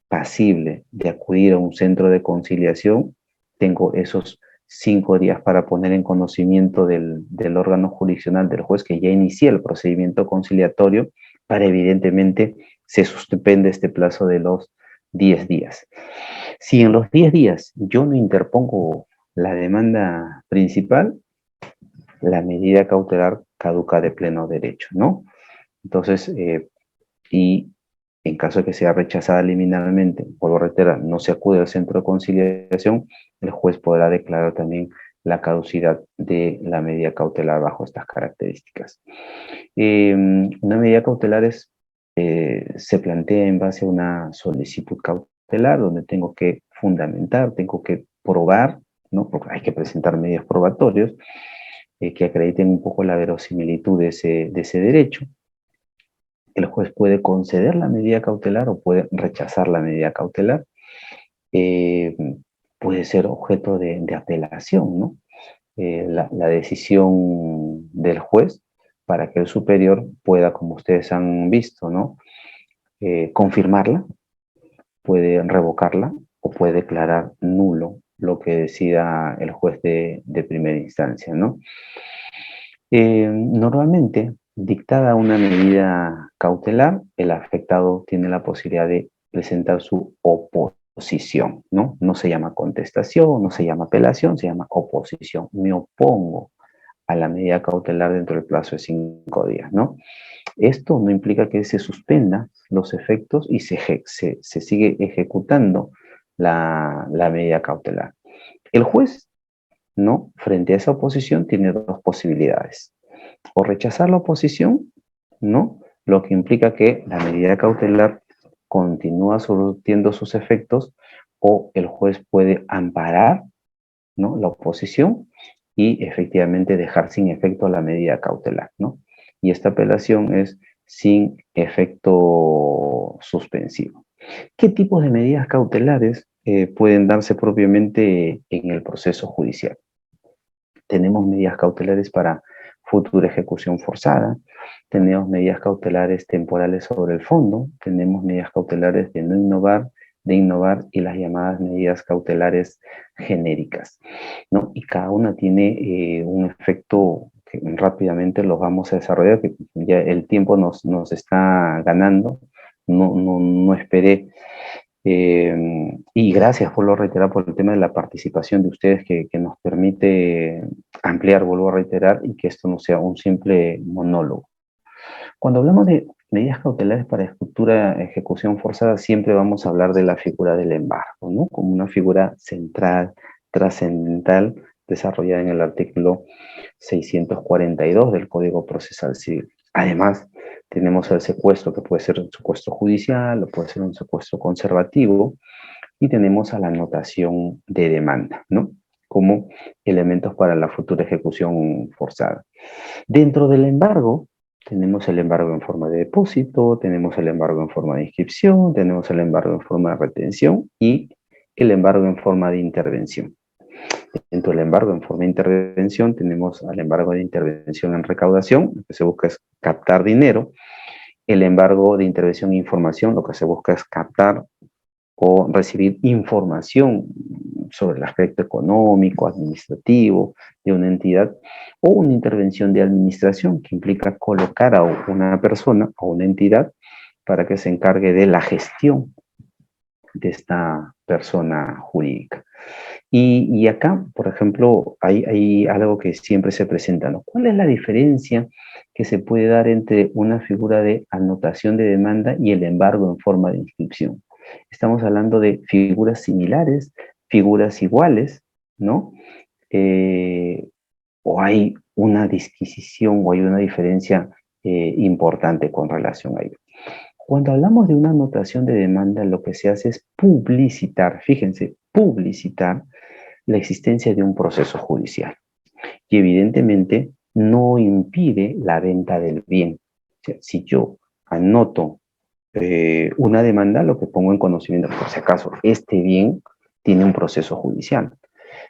Speaker 1: pasible de acudir a un centro de conciliación, tengo esos 5 días para poner en conocimiento del órgano jurisdiccional del juez que ya inicia el procedimiento conciliatorio, para evidentemente se suspende este plazo de los 10 días. Si en los 10 días yo no interpongo la demanda principal, la medida cautelar caduca de pleno derecho, ¿no? Entonces, y en caso de que sea rechazada liminalmente, por reiterar, no se acude al centro de conciliación, el juez podrá declarar también la caducidad de la medida cautelar bajo estas características. Una medida cautelar se plantea en base a una solicitud cautelar, donde tengo que fundamentar, tengo que probar, ¿no? Porque hay que presentar medios probatorios que acrediten un poco la verosimilitud de ese derecho. El juez puede conceder la medida cautelar o puede rechazar la medida cautelar. Puede ser objeto de apelación, ¿no? La decisión del juez, para que el superior pueda, como ustedes han visto, ¿no? Confirmarla, puede revocarla o puede declarar nulo lo que decida el juez de primera instancia, ¿no? Normalmente, dictada una medida cautelar, el afectado tiene la posibilidad de presentar su oposición, ¿no? No se llama contestación, no se llama apelación, se llama oposición. Me opongo a la medida cautelar dentro del plazo de 5 días, ¿no? Esto no implica que se suspendan los efectos y se sigue ejecutando la medida cautelar. El juez, ¿no? Frente a esa oposición tiene dos posibilidades. O rechazar la oposición, ¿no? Lo que implica que la medida cautelar continúa surtiendo sus efectos, o el juez puede amparar, ¿no? La oposición y efectivamente dejar sin efecto la medida cautelar, ¿no? Y esta apelación es sin efecto suspensivo. ¿Qué tipos de medidas cautelares pueden darse propiamente en el proceso judicial? Tenemos medidas cautelares para futura ejecución forzada, tenemos medidas cautelares temporales sobre el fondo, tenemos medidas cautelares de no innovar, de innovar y las llamadas medidas cautelares genéricas, ¿no? Y cada una tiene un efecto que rápidamente los vamos a desarrollar, que ya el tiempo nos está ganando, no esperé. Y gracias, vuelvo a reiterar, por el tema de la participación de ustedes que nos permite ampliar, vuelvo a reiterar, y que esto no sea un simple monólogo. Cuando hablamos de medidas cautelares para futura ejecución forzada, siempre vamos a hablar de la figura del embargo, ¿no? Como una figura central, trascendental, desarrollada en el artículo 642 del Código Procesal Civil. Además, tenemos el secuestro, que puede ser un secuestro judicial o puede ser un secuestro conservativo, y tenemos a la anotación de demanda, ¿no? Como elementos para la futura ejecución forzada. Dentro del embargo, tenemos el embargo en forma de depósito, tenemos el embargo en forma de inscripción, tenemos el embargo en forma de retención y el embargo en forma de intervención. Dentro del embargo en forma de intervención tenemos al embargo de intervención en recaudación, lo que se busca es captar dinero. El embargo de intervención e información, lo que se busca es captar o recibir información sobre el aspecto económico, administrativo de una entidad, o una intervención de administración que implica colocar a una persona o una entidad para que se encargue de la gestión de esta persona jurídica. Y acá, por ejemplo, hay algo que siempre se presenta, ¿no? ¿Cuál es la diferencia que se puede dar entre una figura de anotación de demanda y el embargo en forma de inscripción? Estamos hablando de figuras similares, figuras iguales, ¿no? O hay una disquisición o hay una diferencia importante con relación a ello. Cuando hablamos de una anotación de demanda, lo que se hace es publicitar, fíjense, publicitar la existencia de un proceso judicial. Y evidentemente no impide la venta del bien. O sea, si yo anoto una demanda, lo que pongo en conocimiento, por si acaso, este bien tiene un proceso judicial.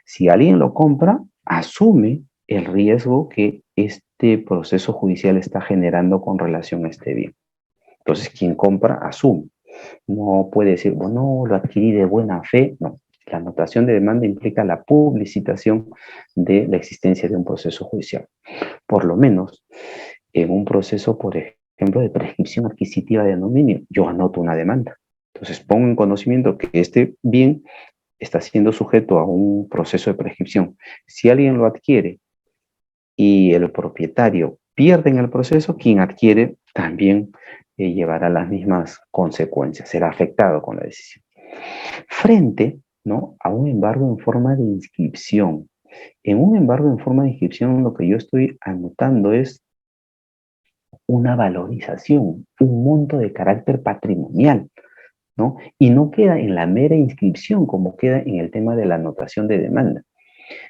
Speaker 1: Si alguien lo compra, asume el riesgo que este proceso judicial está generando con relación a este bien. Entonces, quien compra, asume. No puede decir, bueno, lo adquirí de buena fe. No, la anotación de demanda implica la publicitación de la existencia de un proceso judicial. Por lo menos, en un proceso, por ejemplo, de prescripción adquisitiva de dominio, yo anoto una demanda. Entonces, pongo en conocimiento que este bien está siendo sujeto a un proceso de prescripción. Si alguien lo adquiere y el propietario pierde en el proceso, quien adquiere también llevará las mismas consecuencias, será afectado con la decisión. Frente, ¿no?, a un embargo en forma de inscripción. En un embargo en forma de inscripción, lo que yo estoy anotando es una valorización, un monto de carácter patrimonial, ¿no? Y no queda en la mera inscripción como queda en el tema de la anotación de demanda.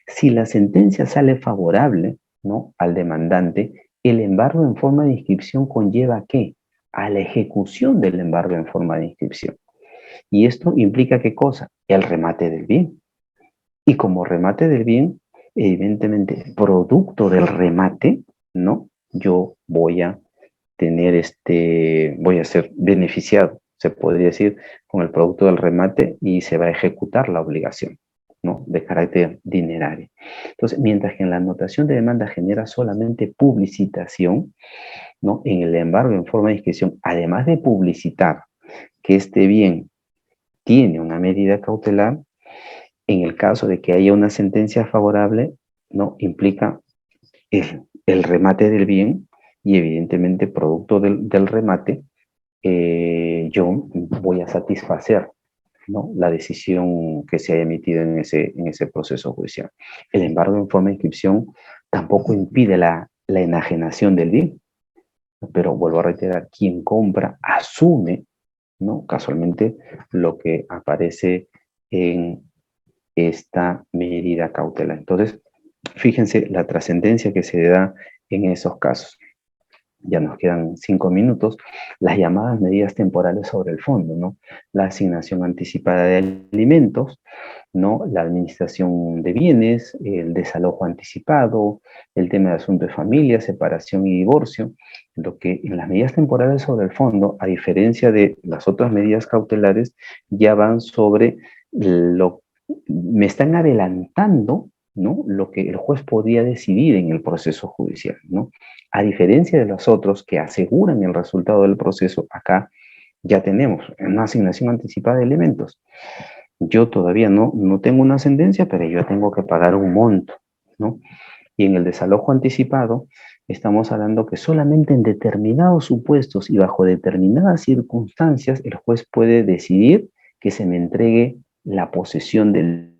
Speaker 1: Si la sentencia sale favorable, ¿no?, al demandante, el embargo en forma de inscripción conlleva ¿a qué? A la ejecución del embargo en forma de inscripción. Y esto implica ¿qué cosa? El remate del bien. Y como remate del bien, evidentemente, producto del remate, ¿no?, yo voy a tener voy a ser beneficiado, se podría decir, con el producto del remate y se va a ejecutar la obligación, ¿no?, de carácter dinerario. Entonces, mientras que en la anotación de demanda genera solamente publicitación, ¿no?, en el embargo en forma de inscripción, además de publicitar que este bien tiene una medida cautelar, en el caso de que haya una sentencia favorable, ¿no?, implica el remate del bien y evidentemente producto del remate, yo voy a satisfacer, ¿no?, la decisión que se haya emitido en ese proceso judicial. El embargo en forma de inscripción tampoco impide la enajenación del bien, pero vuelvo a reiterar, quien compra asume, ¿no?, casualmente lo que aparece en esta medida cautelar. Entonces, fíjense la trascendencia que se da en esos casos. Ya nos quedan 5 minutos. Las llamadas medidas temporales sobre el fondo, ¿no? La asignación anticipada de alimentos, ¿no?, la administración de bienes, el desalojo anticipado, el tema de asunto de familia, separación y divorcio. Lo que en las medidas temporales sobre el fondo, a diferencia de las otras medidas cautelares, ya van sobre me están adelantando, ¿no?, lo que el juez podría decidir en el proceso judicial, ¿no? A diferencia de los otros que aseguran el resultado del proceso, acá ya tenemos una asignación anticipada de elementos. Yo todavía no tengo una sentencia, pero yo tengo que pagar un monto, ¿no? Y en el desalojo anticipado, estamos hablando que solamente en determinados supuestos y bajo determinadas circunstancias, el juez puede decidir que se me entregue la posesión del...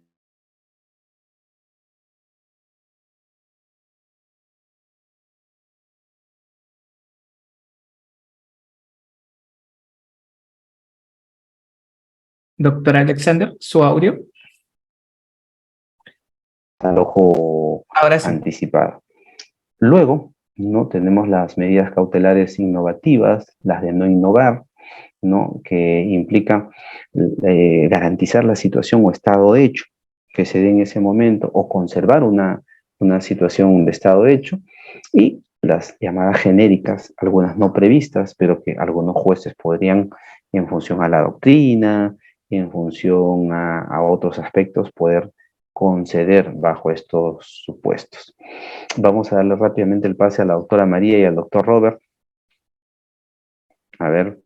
Speaker 2: Doctor Alexander, su audio.
Speaker 1: Desalojo
Speaker 2: Ahora sí.
Speaker 1: anticipado. Luego, ¿no?, tenemos las medidas cautelares innovativas, las de no innovar, ¿no?, que implican garantizar la situación o estado de hecho que se dé en ese momento o conservar una situación de estado de hecho, y las llamadas genéricas, algunas no previstas, pero que algunos jueces podrían, en función a la doctrina, en función a otros aspectos, poder conceder bajo estos supuestos. Vamos a darle rápidamente el pase a la doctora María y al doctor Robert. A ver,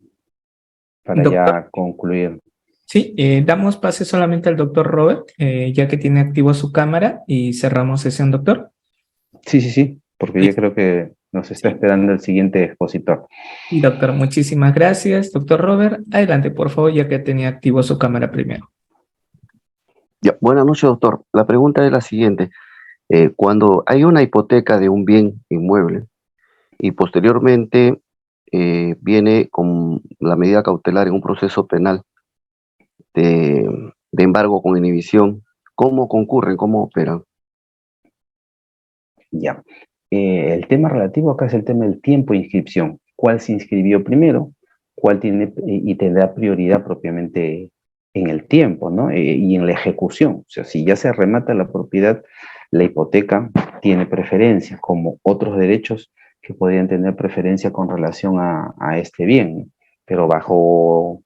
Speaker 1: para ya concluir.
Speaker 2: Sí, damos pase solamente al doctor Robert, ya que tiene activo su cámara y cerramos sesión, doctor.
Speaker 1: Sí, porque yo creo que nos está esperando el siguiente expositor.
Speaker 2: Y doctor, muchísimas gracias. Doctor Robert, adelante, por favor, ya que tenía activo su cámara primero.
Speaker 16: Ya, buenas noches, doctor. La pregunta es la siguiente. Cuando hay una hipoteca de un bien inmueble y posteriormente viene con la medida cautelar en un proceso penal de embargo con inhibición, ¿cómo concurren? ¿Cómo operan?
Speaker 1: Ya. El tema relativo acá es el tema del tiempo de inscripción. ¿Cuál se inscribió primero? ¿Cuál tiene y tendrá prioridad propiamente en el tiempo, ¿no? Y en la ejecución. O sea, si ya se remata la propiedad, la hipoteca tiene preferencia, como otros derechos que podrían tener preferencia con relación a este bien. Pero bajo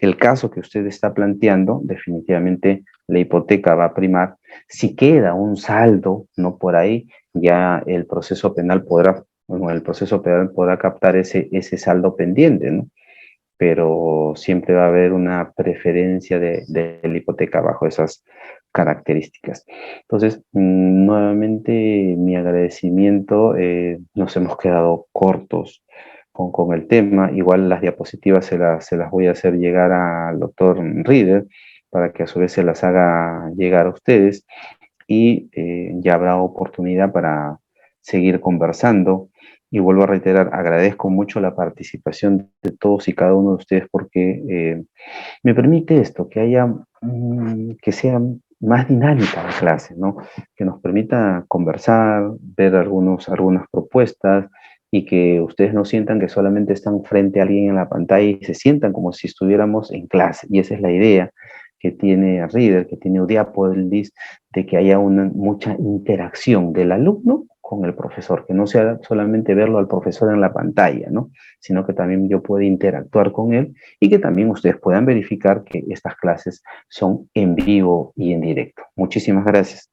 Speaker 1: el caso que usted está planteando, definitivamente la hipoteca va a primar. Si queda un saldo, ¿no? Por ahí, ya el proceso penal podrá captar ese saldo pendiente, ¿no? Pero siempre va a haber una preferencia de la hipoteca bajo esas características. Entonces, nuevamente mi agradecimiento, nos hemos quedado cortos con el tema. Igual las diapositivas se las voy a hacer llegar al doctor Reader para que a su vez se las haga llegar a ustedes y ya habrá oportunidad para seguir conversando. Y vuelvo a reiterar, agradezco mucho la participación de todos y cada uno de ustedes porque me permite esto, que haya, que sea más dinámica la clase, ¿no? Que nos permita conversar, ver algunas propuestas y que ustedes no sientan que solamente están frente a alguien en la pantalla y se sientan como si estuviéramos en clase. Y esa es la idea que tiene Reader, que tiene Udiapodis, de que haya mucha interacción del alumno con el profesor, que no sea solamente verlo al profesor en la pantalla, ¿no? Sino que también yo pueda interactuar con él y que también ustedes puedan verificar que estas clases son en vivo y en directo. Muchísimas gracias.